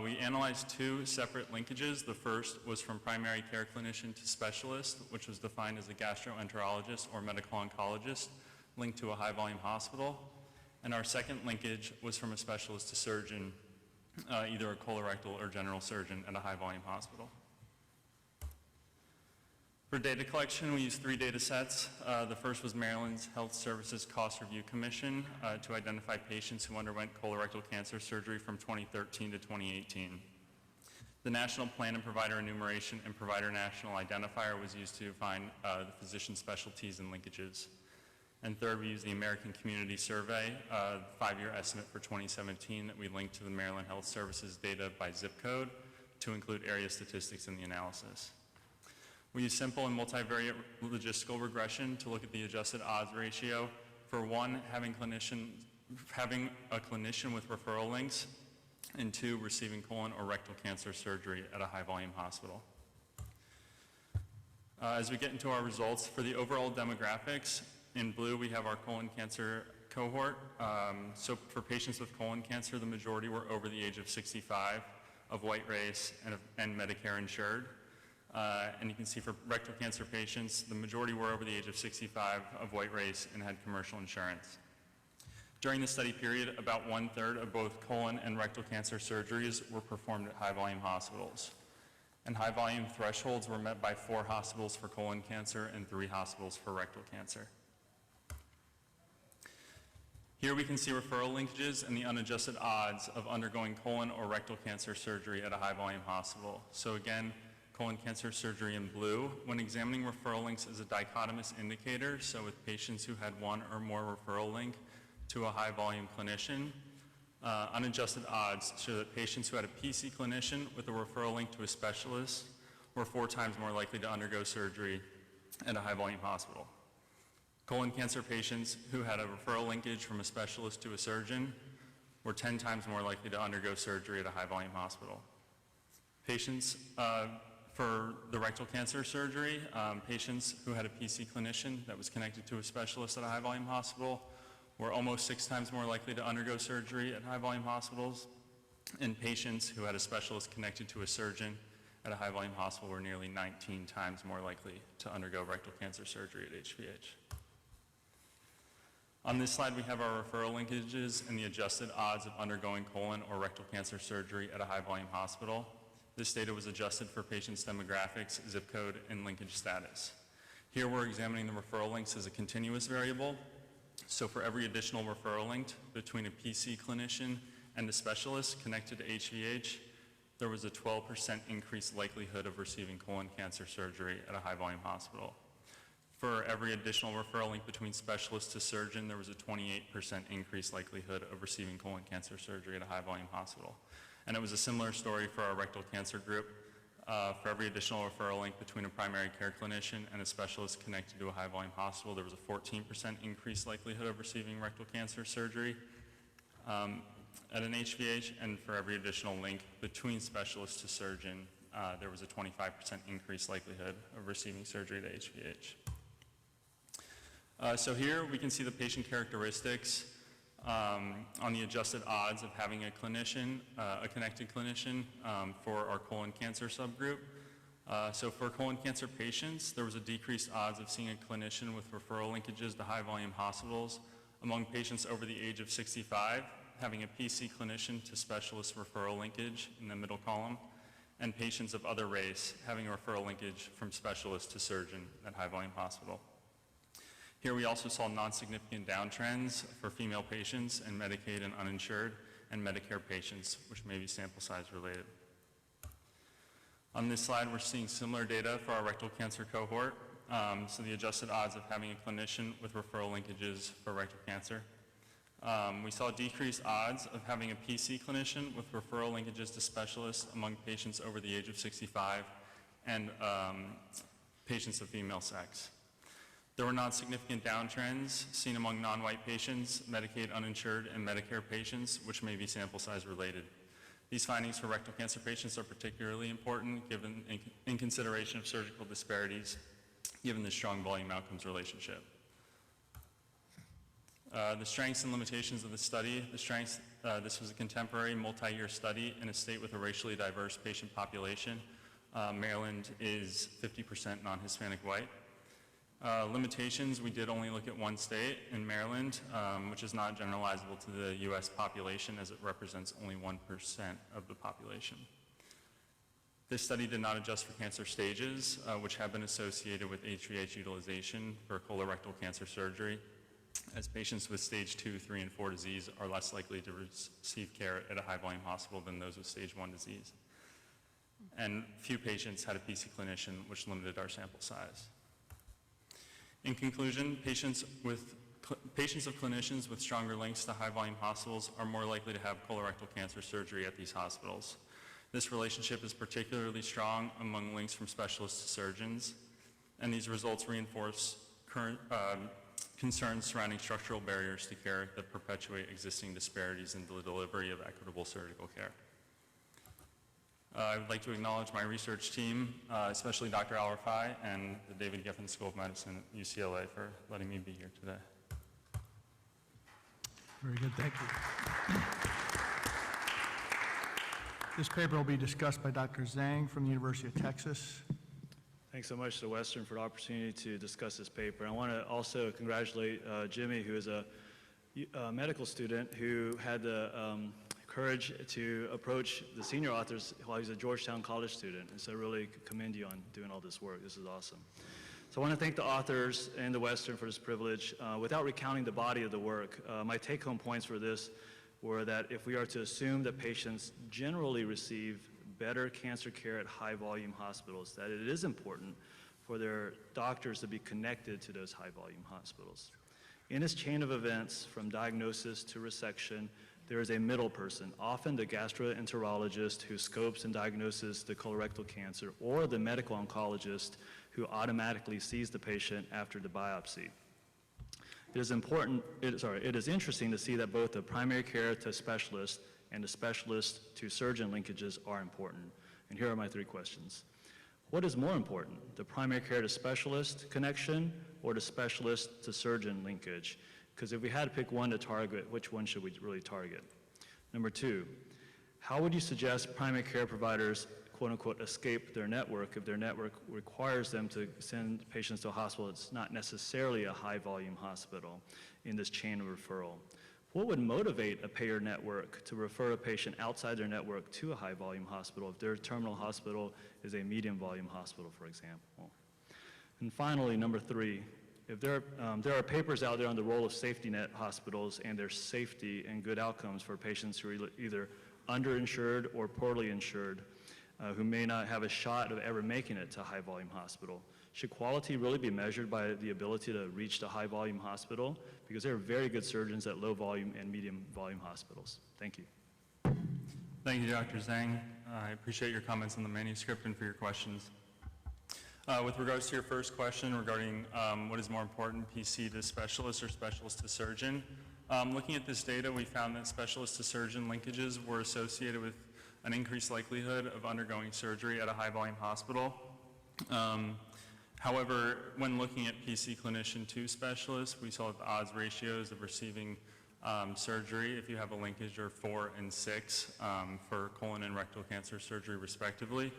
We analyzed two separate linkages. The first was from primary care clinician to specialist, which was defined as a gastroenterologist or medical oncologist linked to a high-volume hospital. And our second linkage was from a specialist to surgeon, either a colorectal or general surgeon at a high-volume hospital. For data collection, we used 3 data sets. The first was Maryland's Health Services Cost Review Commission to identify patients who underwent colorectal cancer surgery from 2013 to 2018. The National Plan and Provider Enumeration and Provider National Identifier was used to find the physician specialties and linkages. And third, we used the American Community Survey, 5-year estimate for 2017 that we linked to the Maryland Health Services data by zip code to include area statistics in the analysis. We used simple and multivariate logistical regression to look at the adjusted odds ratio for one, having a clinician with referral links, and 2, receiving colon or rectal cancer surgery at a high-volume hospital. As we get into our results, for the overall demographics, in blue we have our colon cancer cohort. So for patients with colon cancer, the majority were over the age of 65, of white race, and Medicare insured. And you can see for rectal cancer patients, the majority were over the age of 65, of white race, and had commercial insurance. During the study period, about 1/3 of both colon and rectal cancer surgeries were performed at high-volume hospitals. And high-volume thresholds were met by 4 hospitals for colon cancer and 3 hospitals for rectal cancer. Here we can see referral linkages and the unadjusted odds of undergoing colon or rectal cancer surgery at a high-volume hospital. So again, colon cancer surgery in blue. When examining referral links as a dichotomous indicator, so with patients who had 1 or more referral link to a high-volume clinician, unadjusted odds show that patients who had a PC clinician with a referral link to a specialist were 4 times more likely to undergo surgery at a high-volume hospital. Colon cancer patients who had a referral linkage from a specialist to a surgeon were 10 times more likely to undergo surgery at a high-volume hospital. Patients for the rectal cancer surgery, patients who had a PC clinician that was connected to a specialist at a high-volume hospital were almost 6 times more likely to undergo surgery at high-volume hospitals, and patients who had a specialist connected to a surgeon at a high-volume hospital were nearly 19 times more likely to undergo rectal cancer surgery at HVH. On this slide, we have our referral linkages and the adjusted odds of undergoing colon or rectal cancer surgery at a high-volume hospital. This data was adjusted for patients' demographics, zip code, and linkage status. Here we're examining the referral links as a continuous variable. So for every additional referral link between a PC clinician and a specialist connected to HVH, there was a 12% increased likelihood of receiving colon cancer surgery at a high-volume hospital. For every additional referral link between specialist to surgeon, there was a 28% increased likelihood of receiving colon cancer surgery at a high-volume hospital. And it was a similar story for our rectal cancer group. For every additional referral link between a primary care clinician and a specialist connected to a high-volume hospital, there was a 14% increased likelihood of receiving rectal cancer surgery. At an HVH and for every additional link between specialist to surgeon, there was a 25% increased likelihood of receiving surgery at HVH. So here we can see the patient characteristics on the adjusted odds of having a clinician, a connected clinician for our colon cancer subgroup. So for colon cancer patients, there was a decreased odds of seeing a clinician with referral linkages to high volume hospitals among patients over the age of 65, having a PC clinician to specialist referral linkage in the middle column, and patients of other race having a referral linkage from specialist to surgeon at high volume hospital. Here we also saw non-significant downtrends for female patients and Medicaid and uninsured and Medicare patients, which may be sample size related. On this slide, we're seeing similar data for our rectal cancer cohort. So the adjusted odds of having a clinician with referral linkages for rectal cancer. We saw decreased odds of having a PC clinician with referral linkages to specialists among patients over the age of 65 and patients of female sex. There were non-significant downtrends seen among non-white patients, Medicaid uninsured, and Medicare patients, which may be sample size related. These findings for rectal cancer patients are particularly important given in consideration of surgical disparities, given the strong volume outcomes relationship. The strengths and limitations of the study. The strengths, this was a contemporary multi-year study in a state with a racially diverse patient population. Maryland is 50% non-Hispanic white. Limitations, we did only look at one state in Maryland, which is not generalizable to the US population as it represents only 1% of the population. This study did not adjust for cancer stages, which have been associated with HVH utilization for colorectal cancer surgery, as patients with stage 2, 3, and 4 disease are less likely to receive care at a high volume hospital than those with stage 1 disease. And few patients had a PC clinician, which limited our sample size. In conclusion, patients of clinicians with stronger links to high-volume hospitals are more likely to have colorectal cancer surgery at these hospitals. This relationship is particularly strong among links from specialists to surgeons, and these results reinforce current concerns surrounding structural barriers to care that perpetuate existing disparities in the delivery of equitable surgical care. I would like to acknowledge my research team, especially Dr. Al-Rafai and the David Geffen School of Medicine at UCLA for letting me be here today. Very good, thank you. This paper will be discussed by Dr. Zhang from the University of Texas. Thanks so much to Western for the opportunity to discuss this paper. I want to also congratulate Jimmy, who is a medical student who had the courage to approach the senior authors while he was a Georgetown College student. And so I really commend you on doing all this work. This is awesome. So I want to thank the authors and the Western for this privilege. Without recounting the body of the work, my take-home points for this were that if we are to assume that patients generally receive better cancer care at high-volume hospitals, that it is important for their doctors to be connected to those high-volume hospitals. In this chain of events, from diagnosis to resection, there is a middle person, often the gastroenterologist who scopes and diagnoses the colorectal cancer, or the medical oncologist who automatically sees the patient after the biopsy. It is interesting to see that both the primary care to specialist and the specialist to surgeon linkages are important. And here are my 3 questions. What is more important, the primary care to specialist connection or the specialist to surgeon linkage? Because if we had to pick one to target, which one should we really target? Number 2, how would you suggest primary care providers, quote unquote, escape their network if their network requires them to send patients to a hospital that's not necessarily a high volume hospital in this chain of referral? What would motivate a payer network to refer a patient outside their network to a high volume hospital if their terminal hospital is a medium volume hospital, for example? And finally, number 3, if there are papers out there on the role of safety net hospitals and their safety and good outcomes for patients who are either underinsured or poorly insured, who may not have a shot of ever making it to a high volume hospital. Should quality really be measured by the ability to reach the high volume hospital? Because there are very good surgeons at low volume and medium volume hospitals. Thank you. Thank you, Dr. Zhang. I appreciate your comments on the manuscript and for your questions. With regards to your first question regarding what is more important, PC to specialist or specialist to surgeon, Looking at this data, we found that specialist to surgeon linkages were associated with an increased likelihood of undergoing surgery at a high-volume hospital. However, when looking at PC clinician to specialists, we saw that the odds ratios of receiving surgery, if you have a linkage, are 4 and 6 for colon and rectal cancer surgery, respectively.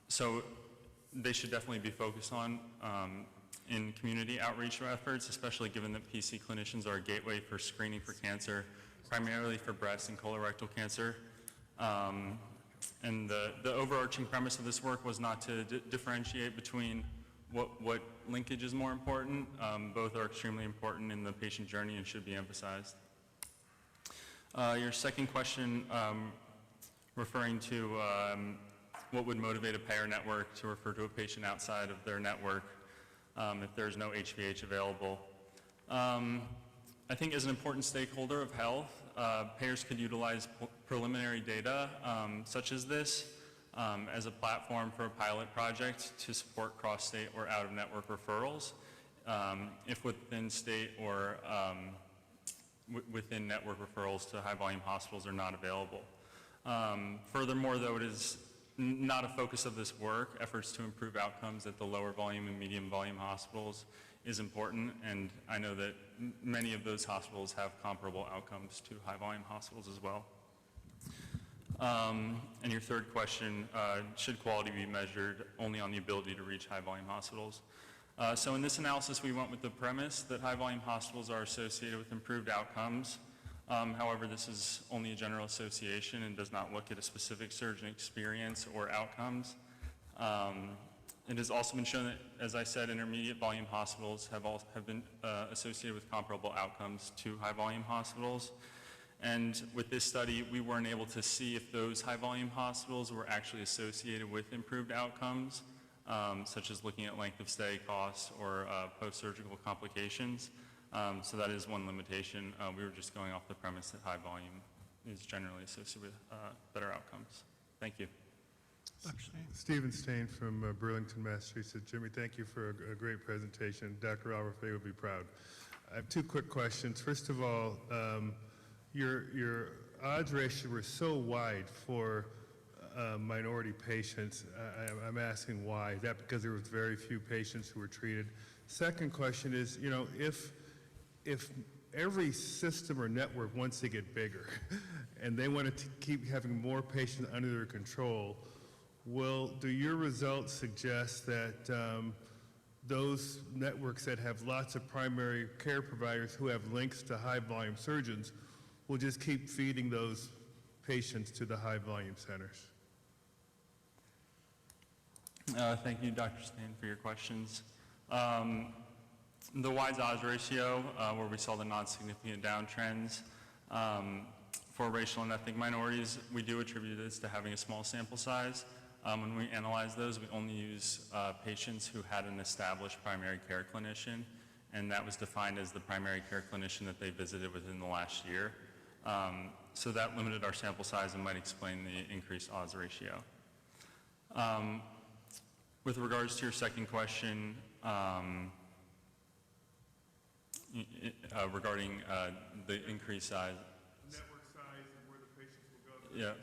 So they should definitely be focused on in community outreach efforts, especially given that PC clinicians are a gateway for screening for cancer, primarily for breast and colorectal cancer. And the overarching premise of this work was not to differentiate between what linkage is more important. Both are extremely important in the patient journey and should be emphasized. Your second question, referring to what would motivate a payer network to refer to a patient outside of their network if there's no HVH available. I think as an important stakeholder of health, payers could utilize preliminary data such as this as a platform for a pilot project to support cross-state or out-of-network referrals if within state or within network referrals to high-volume hospitals are not available. Furthermore, though it is not a focus of this work, efforts to improve outcomes at the lower volume and medium volume hospitals is important, and I know that many of those hospitals have comparable outcomes to high volume hospitals as well. And your third question, should quality be measured only on the ability to reach high volume hospitals? So in this analysis, we went with the premise that high volume hospitals are associated with improved outcomes. However, this is only a general association and does not look at a specific surgeon experience or outcomes. It has also been shown that, as I said, intermediate volume hospitals have been associated with comparable outcomes to high volume hospitals. And with this study, we weren't able to see if those high volume hospitals were actually associated with improved outcomes, such as looking at length of stay costs or post-surgical complications. So that is one limitation. We were just going off the premise that high volume is generally associated with better outcomes. Thank you. Stephen Stain from Burlington, Massachusetts. Jimmy, thank you for a great presentation. Dr. Alverfay would be proud. I have two quick questions. First of all, your odds ratio were so wide for minority patients. I'm asking why. Is that because there was very few patients who were treated? Second question is, you know, if every system or network wants to get bigger and they want to keep having more patients under their control, do your results suggest that those networks that have lots of primary care providers who have links to high volume surgeons will just keep feeding those patients to the high volume centers? Thank you, Dr. Stain, for your questions. The WISE odds ratio, where we saw the non-significant downtrends for racial and ethnic minorities, we do attribute this to having a small sample size. When we analyze those, we only use patients who had an established primary care clinician, and that was defined as the primary care clinician that they visited within the last year. So that limited our sample size and might explain the increased odds ratio. With regards to your second question, regarding the increased size. Network size and where the patients will go. Yeah.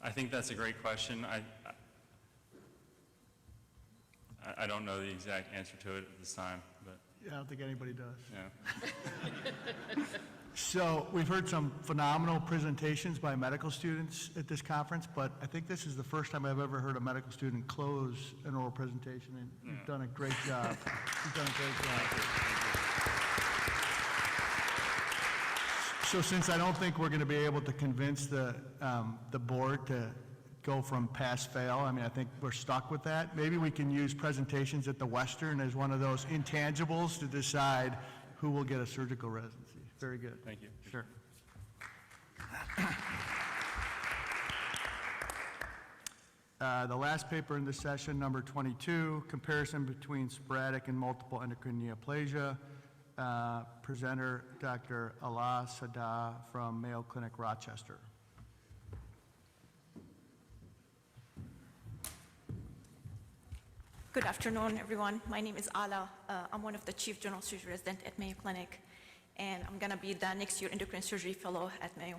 I think that's a great question. I don't know the exact answer to it at this time, but. Yeah, I don't think anybody does. Yeah. So we've heard some phenomenal presentations by medical students at this conference, but I think this is the first time I've ever heard a medical student close an oral presentation, and you've done a great job. You've done a great job. So since I don't think we're going to be able to convince the board to go from pass-fail, I mean, I think we're stuck with that. Maybe we can use presentations at the Western as one of those intangibles to decide who will get a surgical residency. Very good. Thank you. Sure. The last paper in this session, number 22, comparison between sporadic and multiple endocrine neoplasia. Presenter, Dr. Allah Saddah from Mayo Clinic, Rochester. Good afternoon, everyone. My name is Ala. I'm one of the Chief General Surgery resident at Mayo Clinic, and I'm going to be the next year endocrine surgery fellow at Mayo.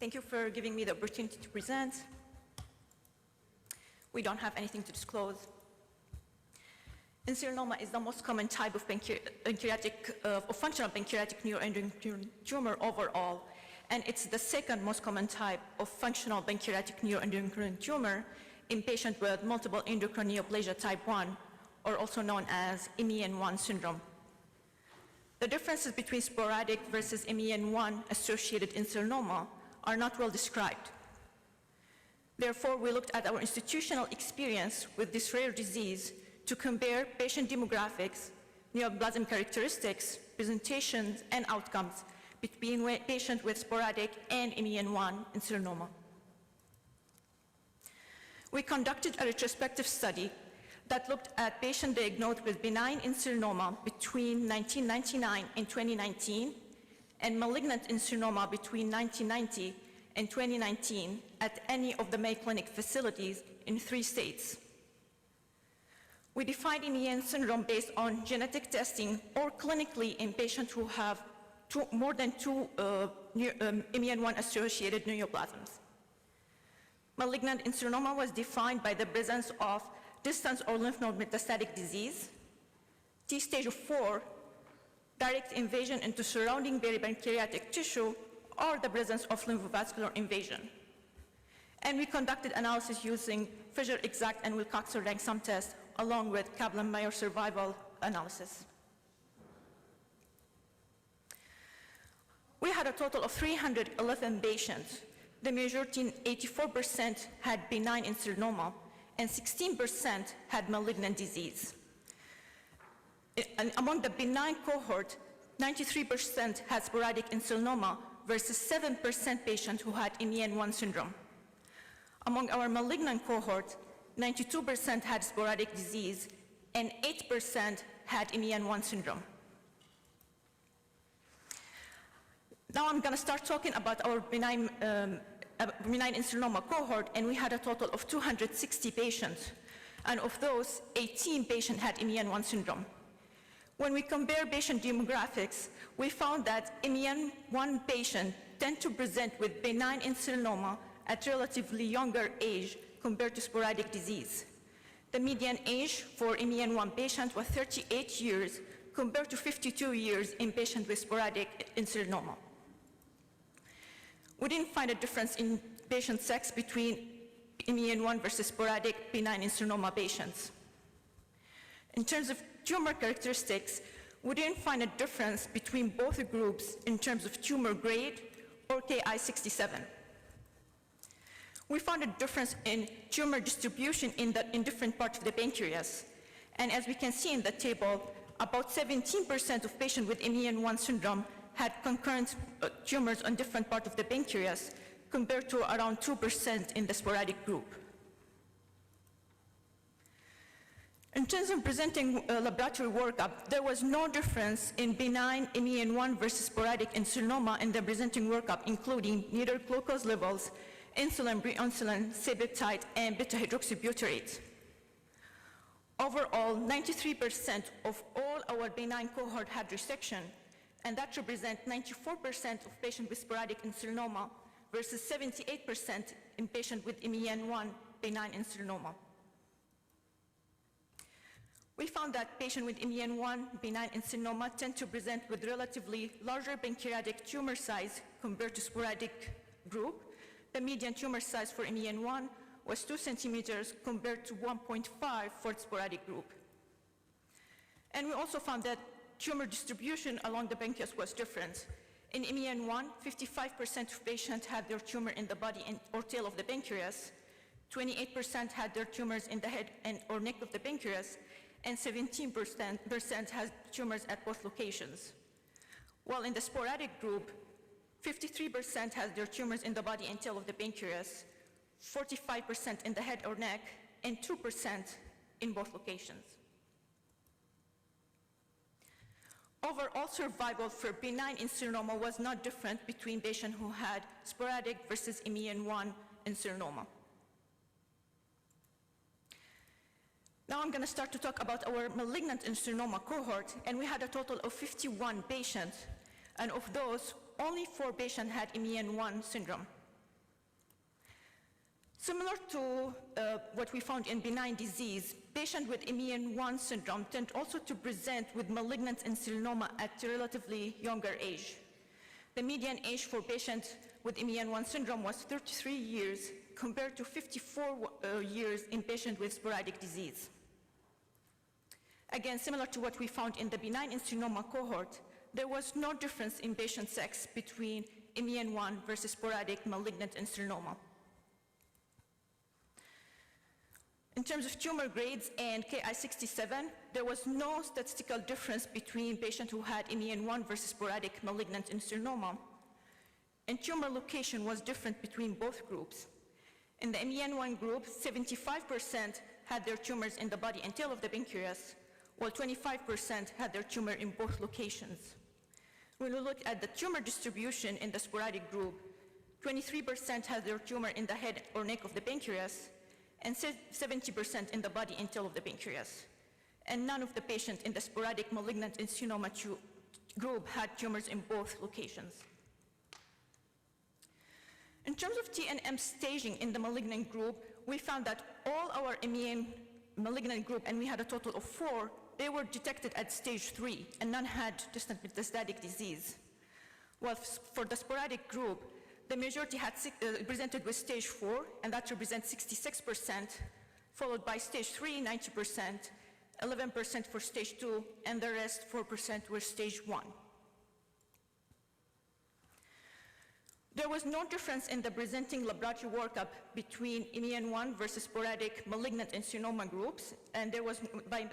Thank you for giving me the opportunity to present. We don't have anything to disclose. Insulinoma is the most common type of functional pancreatic neuroendocrine tumor overall, and it's the second most common type of functional pancreatic neuroendocrine tumor in patients with multiple endocrine neoplasia type 1, or also known as MEN1 syndrome. The differences between sporadic versus MEN1 associated insulinoma are not well described. Therefore, we looked at our institutional experience with this rare disease to compare patient demographics, neoplasm characteristics, presentations, and outcomes between patients with sporadic and MEN1 insulinoma. We conducted a retrospective study that looked at patients diagnosed with benign insulinoma between 1999 and 2019, and malignant insulinoma between 1990 and 2019 at any of the Mayo Clinic facilities in 3 states. We defined MEN syndrome based on genetic testing or clinically in patients who have more than 2 MEN1 associated neoplasms. Malignant insulinoma was defined by the presence of distant or lymph node metastatic disease, T-stage of 4, direct invasion into surrounding peripancreatic tissue, or the presence of lymphovascular invasion. And we conducted analysis using Fisher Exact and Wilcoxon rank sum test along with Kaplan-Meier survival analysis. We had a total of 311 patients. The majority, 84%, had benign insulinoma, and 16% had malignant disease. And among the benign cohort, 93% had sporadic insulinoma versus 7% patients who had MEN1 syndrome. Among our malignant cohort, 92% had sporadic disease, and 8% had MEN1 syndrome. Now I'm going to start talking about our benign insulinoma cohort, and we had a total of 260 patients, and of those, 18 patients had MEN1 syndrome. When we compare patient demographics, we found that MEN1 patients tend to present with benign insulinoma at relatively younger age compared to sporadic disease. The median age for MEN1 patients was 38 years compared to 52 years in patients with sporadic insulinoma. We didn't find a difference in patient sex between MEN1 versus sporadic benign insulinoma patients. In terms of tumor characteristics, we didn't find a difference between both groups in terms of tumor grade or Ki-67. We found a difference in tumor distribution in different parts of the pancreas. And as we can see in the table, about 17% of patients with MEN1 syndrome had concurrent tumors on different parts of the pancreas, compared to around 2% in the sporadic group. In terms of presenting laboratory workup, there was no difference in benign MEN1 versus sporadic insulinoma in the presenting workup, including neither glucose levels, insulin, pre-insulin, C-peptide, and beta-hydroxybutyrate. Overall, 93% of all our benign cohort had resection, and that represents 94% of patients with sporadic insulinoma versus 78% in patients with MEN1 benign insulinoma. We found that patients with MEN1 benign insulinoma tend to present with relatively larger pancreatic tumor size compared to sporadic group. The median tumor size for MEN1 was 2 centimeters compared to 1.5 for the sporadic group. And we also found that tumor distribution along the pancreas was different. In MEN1, 55% of patients had their tumor in the body or tail of the pancreas, 28% had their tumors in the head or neck of the pancreas, and 17% had tumors at both locations. While in the sporadic group, 53% had their tumors in the body and tail of the pancreas, 45% in the head or neck, and 2% in both locations. Overall survival for benign insulinoma was not different between patients who had sporadic versus MEN1 insulinoma. Now I'm going to start to talk about our malignant insulinoma cohort, and we had a total of 51 patients, and of those, only 4 patients had MEN1 syndrome. Similar to what we found in benign disease, patients with MEN1 syndrome tend also to present with malignant insulinoma at a relatively younger age. The median age for patients with MEN1 syndrome was 33 years compared to 54 years in patients with sporadic disease. Again, similar to what we found in the benign insulinoma cohort, there was no difference in patient sex between MEN1 versus sporadic malignant insulinoma. In terms of tumor grades and Ki-67, there was no statistical difference between patients who had MEN1 versus sporadic malignant insulinoma. And tumor location was different between both groups. In the MEN1 group, 75% had their tumors in the body and tail of the pancreas, while 25% had their tumor in both locations. When we look at the tumor distribution in the sporadic group, 23% had their tumor in the head or neck of the pancreas, and 70% in the body and tail of the pancreas. And none of the patients in the sporadic malignant insulinoma group had tumors in both locations. In terms of TNM staging in the malignant group, we found that all our MEN malignant group, and we had a total of 4, they were detected at stage 3, and none had distant metastatic disease. While for the sporadic group, the majority had presented with stage 4, and that represents 66%, followed by stage 3, 90%, 11% for stage 2, and the rest, 4%, were stage 1. There was no difference in the presenting laboratory workup between MEN1 versus sporadic malignant insulinoma groups, and there was, by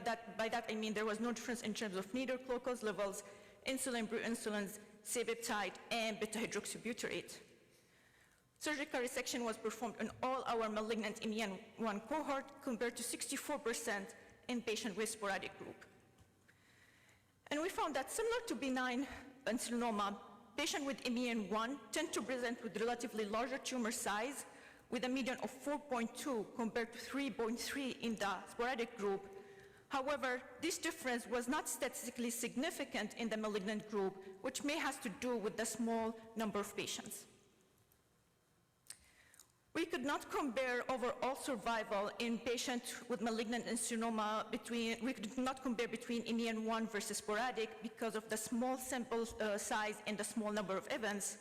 that I mean there was no difference in terms of neither glucose levels, insulin, proinsulins, C-peptide, and beta-hydroxybutyrate. Surgical resection was performed on all our malignant MEN1 cohort compared to 64% in patients with sporadic group. And we found that similar to benign insulinoma, patients with MEN1 tend to present with relatively larger tumor size, with a median of 4.2 compared to 3.3 in the sporadic group. However, this difference was not statistically significant in the malignant group, which may have to do with the small number of patients. We could not compare overall survival in patients with malignant insulinoma we could not compare between MEN1 versus sporadic because of the small sample size and the small number of events.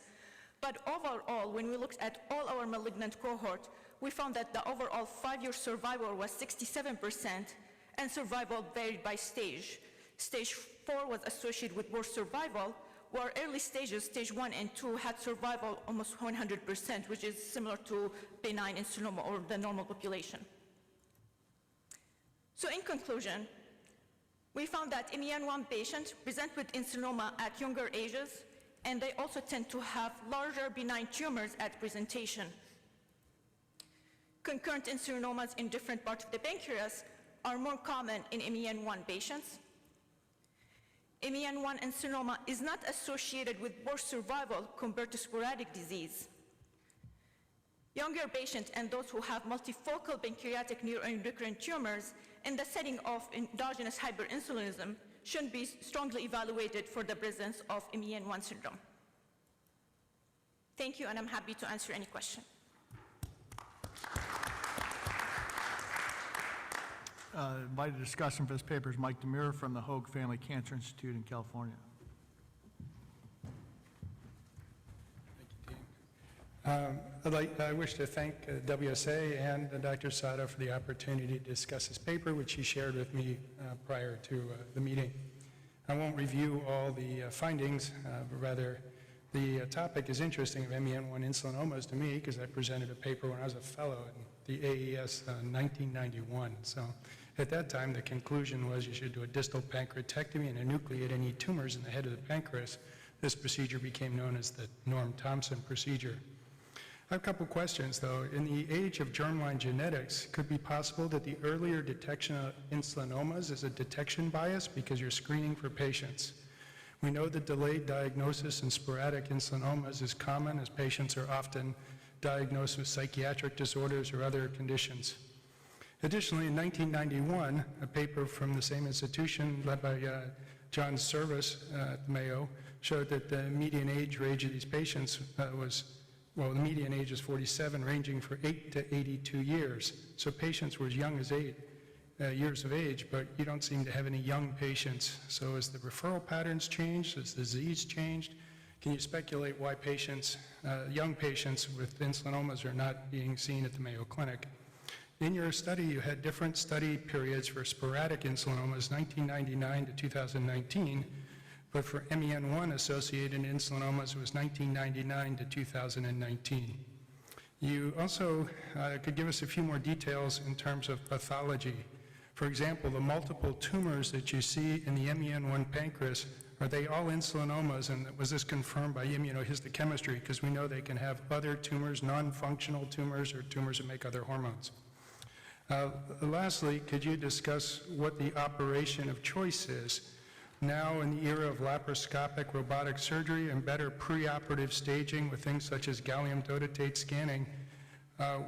But overall, when we looked at all our malignant cohort, we found that the overall 5-year survival was 67%, and survival varied by stage. Stage 4 was associated with worse survival, where early stages, stage 1 and 2, had survival almost 100%, which is similar to benign insulinoma or the normal population. So in conclusion, we found that MEN1 patients present with insulinoma at younger ages, and they also tend to have larger benign tumors at presentation. Concurrent insulinomas in different parts of the pancreas are more common in MEN1 patients. MEN1 insulinoma is not associated with worse survival compared to sporadic disease. Younger patients and those who have multifocal pancreatic neuroendocrine tumors in the setting of endogenous hyperinsulinism should be strongly evaluated for the presence of MEN1 syndrome. Thank you, and I'm happy to answer any question. Invited to discuss for this paper is Mike DeMure from the Hoag Family Cancer Institute in California. I wish to thank WSA and Dr. Sada for the opportunity to discuss this paper, which he shared with me prior to the meeting. I won't review all the findings, but rather the topic is interesting of MEN1 insulinomas to me because I presented a paper when I was a fellow in the AES in 1991. So at that time, the conclusion was you should do a distal pancreatectomy and enucleate any tumors in the head of the pancreas. This procedure became known as the Norm Thompson procedure. I have a couple questions, though. In the age of germline genetics, could it be possible that the earlier detection of insulinomas is a detection bias because you're screening for patients? We know that delayed diagnosis in sporadic insulinomas is common as patients are often diagnosed with psychiatric disorders or other conditions. Additionally, in 1991, a paper from the same institution led by John Service at Mayo showed that the median age range of these patients the median age is 47, ranging from 8 to 82 years. So patients were as young as 8 years of age, but you don't seem to have any young patients. So as the referral patterns changed, as the disease changed, can you speculate why patients, young patients with insulinomas are not being seen at the Mayo Clinic? In your study, you had different study periods for sporadic insulinomas, 1999 to 2019, but for MEN1 associated insulinomas, it was 1999 to 2019. You also could give us a few more details in terms of pathology. For example, the multiple tumors that you see in the MEN1 pancreas, are they all insulinomas, and was this confirmed by immunohistochemistry? Because we know they can have other tumors, non-functional tumors, or tumors that make other hormones. Lastly, could you discuss what the operation of choice is? Now in the era of laparoscopic robotic surgery and better preoperative staging with things such as gallium dotatate scanning,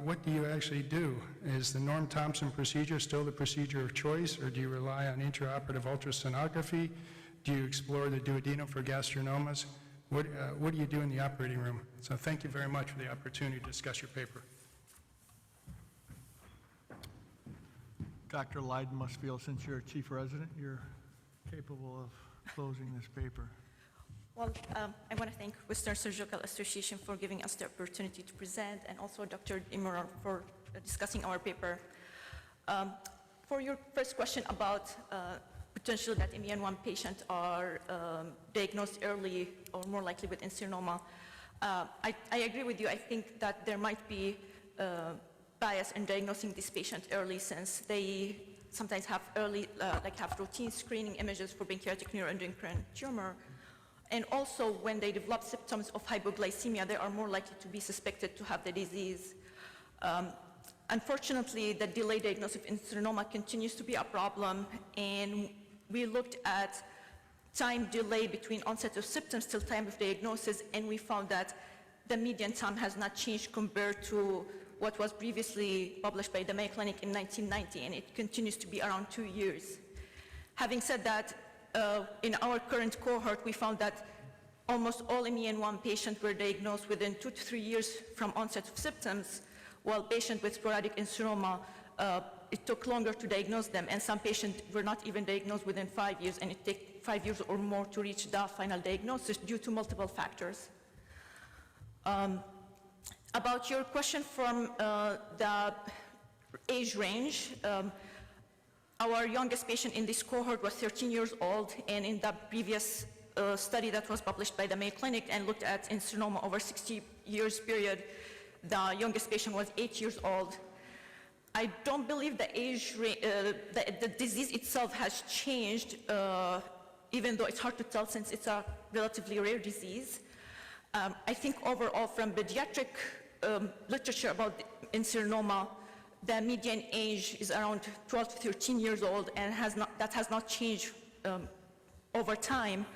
what do you actually do? Is the Norm Thompson procedure still the procedure of choice, or do you rely on intraoperative ultrasonography? Do you explore the duodenum for gastrinomas? What do you do in the operating room? So thank you very much for the opportunity to discuss your paper. Dr. Leiden must feel, since you're a chief resident, you're capable of closing this paper. Well, I want to thank Western Surgical Association for giving us the opportunity to present, and also Dr. Imran for discussing our paper. For your first question about potential that MEN1 patients are diagnosed early or more likely with insulinoma, I agree with you. I think that there might be bias in diagnosing this patient early, since they sometimes have have routine screening images for pancreatic neuroendocrine tumor. And also, when they develop symptoms of hypoglycemia, they are more likely to be suspected to have the disease. Unfortunately, the delayed diagnosis of insulinoma continues to be a problem, and we looked at time delay between onset of symptoms till time of diagnosis, and we found that the median time has not changed compared to what was previously published by the Mayo Clinic in 1990, and it continues to be around 2 years. Having said that, in our current cohort, we found that almost all MEN1 patients were diagnosed within 2 to 3 years from onset of symptoms, while patients with sporadic insulinoma, it took longer to diagnose them, and some patients were not even diagnosed within 5 years, and it takes 5 years or more to reach the final diagnosis due to multiple factors. About your question from the age range, our youngest patient in this cohort was 13 years old, and in the previous study that was published by the Mayo Clinic and looked at insulinoma over 60 years period, the youngest patient was 8 years old. I don't believe the age, the disease itself has changed, even though it's hard to tell since it's a relatively rare disease. I think overall from pediatric literature about insulinoma, the median age is around 12 to 13 years old, and that has not changed over time.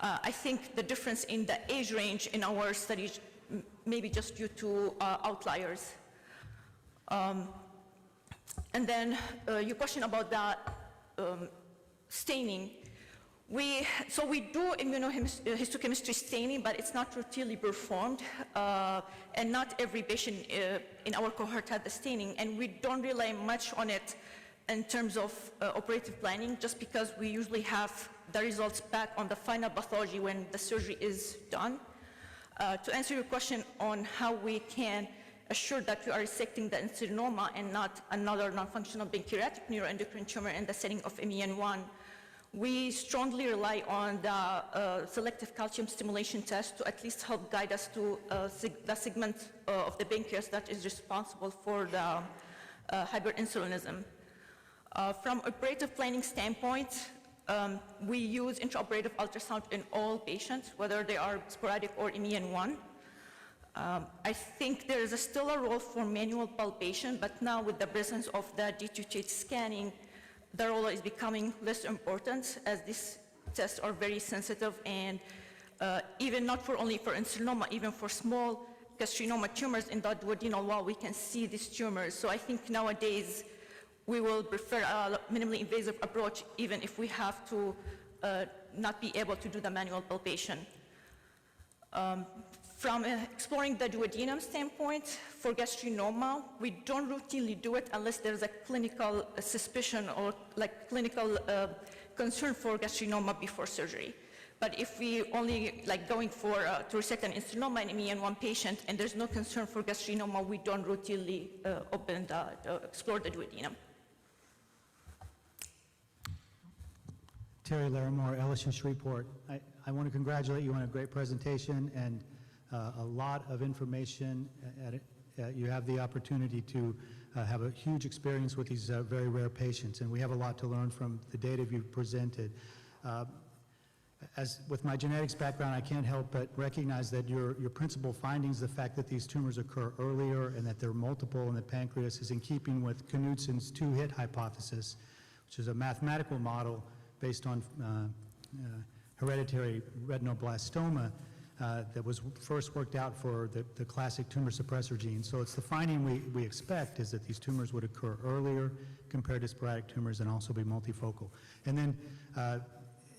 I think the difference in the age range in our studies may be just due to outliers. And then your question about the staining. So we do immunohistochemistry staining, but it's not routinely performed, and not every patient in our cohort had the staining, and we don't rely much on it in terms of operative planning, just because we usually have the results back on the final pathology when the surgery is done. To answer your question on how we can assure that we are resecting the insulinoma and not another non-functional pancreatic neuroendocrine tumor in the setting of MEN1, we strongly rely on the selective calcium stimulation test to at least help guide us to the segment of the pancreas that is responsible for the hyperinsulinism. From operative planning standpoint, we use intraoperative ultrasound in all patients, whether they are sporadic or MEN1. I think there is still a role for manual palpation, but now with the presence of the D2T scanning, the role is becoming less important, as these tests are very sensitive, and even not only for insulinoma, even for small gastrinoma tumors in the duodenal wall, we can see these tumors. So I think nowadays we will prefer a minimally invasive approach even if we have to not be able to do the manual palpation. From exploring the duodenum standpoint, for gastrinoma, we don't routinely do it unless there's a clinical suspicion or like clinical concern for gastrinoma before surgery. But if we only like going for to resect an insulinoma in one patient and there's no concern for gastrinoma, we don't routinely explore the duodenum. Terry Larimore, LSU Shreveport. I want to congratulate you on a great presentation and a lot of information. You have the opportunity to have a huge experience with these very rare patients, and we have a lot to learn from the data you've presented. As with my genetics background, I can't help but recognize that your principal findings, the fact that these tumors occur earlier and that they're multiple in the pancreas, is in keeping with Knutson's two-hit hypothesis, which is a mathematical model based on hereditary retinoblastoma that was first worked out for the classic tumor suppressor gene. So it's the finding we expect is that these tumors would occur earlier compared to sporadic tumors and also be multifocal. And then,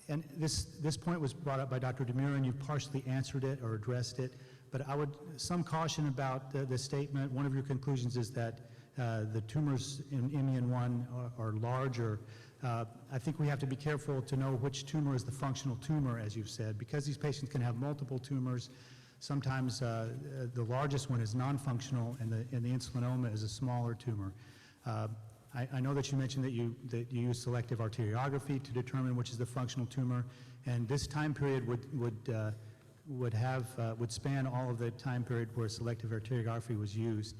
and this point was brought up by Dr. Demir, and you've partially answered it or addressed it, but I would, some caution about the statement. One of your conclusions is that the tumors in MEN1 are larger. I think we have to be careful to know which tumor is the functional tumor, as you've said, because these patients can have multiple tumors. Sometimes the largest one is non-functional, and the insulinoma is a smaller tumor. I know that you mentioned that you use selective arteriography to determine which is the functional tumor, and this time period would span all of the time period where selective arteriography was used.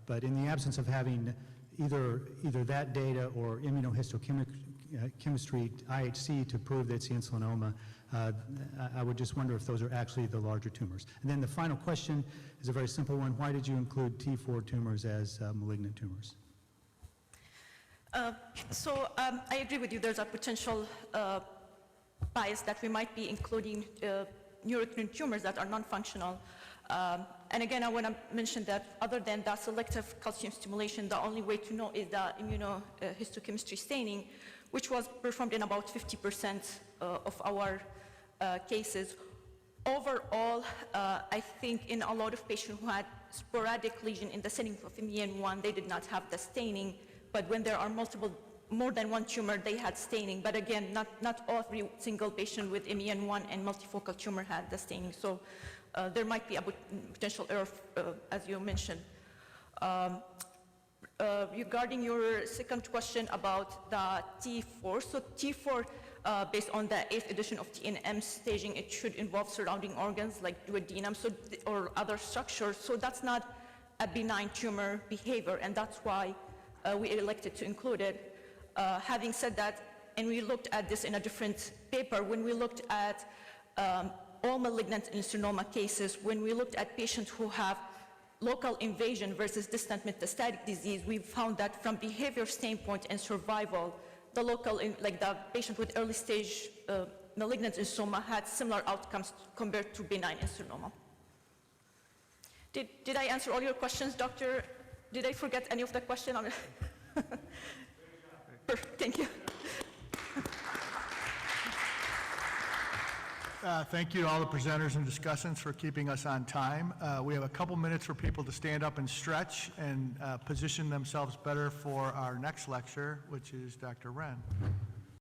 But in the absence of having either that data or immunohistochemistry, IHC, to prove that it's insulinoma, I would just wonder if those are actually the larger tumors. And then the final question is a very simple one. Why did you include T4 tumors as malignant tumors? I agree with you. There's a potential bias that we might be including neuroendocrine tumors that are non-functional. And again, I want to mention that other than the selective calcium stimulation, the only way to know is the immunohistochemistry staining, which was performed in about 50% of our cases. Overall, I think in a lot of patients who had sporadic lesion in the setting of MEN1, they did not have the staining, but when there are more than one tumor, they had staining. But again, not every single patient with MEN1 and multifocal tumor had the staining. So there might be a potential error, as you mentioned. Regarding your second question about the T4, so T4, based on the 8th edition of TNM staging, it should involve surrounding organs like duodenum or other structures. So that's not a benign tumor behavior, and that's why we elected to include it. Having said that, and we looked at this in a different paper, when we looked at all malignant insulinoma cases, when we looked at patients who have local invasion versus distant metastatic disease, we found that from behavior standpoint and survival, the the patient with early stage malignant insulinoma had similar outcomes compared to benign insulinoma. Did I answer all your questions, Doctor? Did I forget any of the question? Perfect, thank you. Thank you to all the presenters and discussants for keeping us on time. We have a couple minutes for people to stand up and stretch and position themselves better for our next lecture, which is Dr. Wren.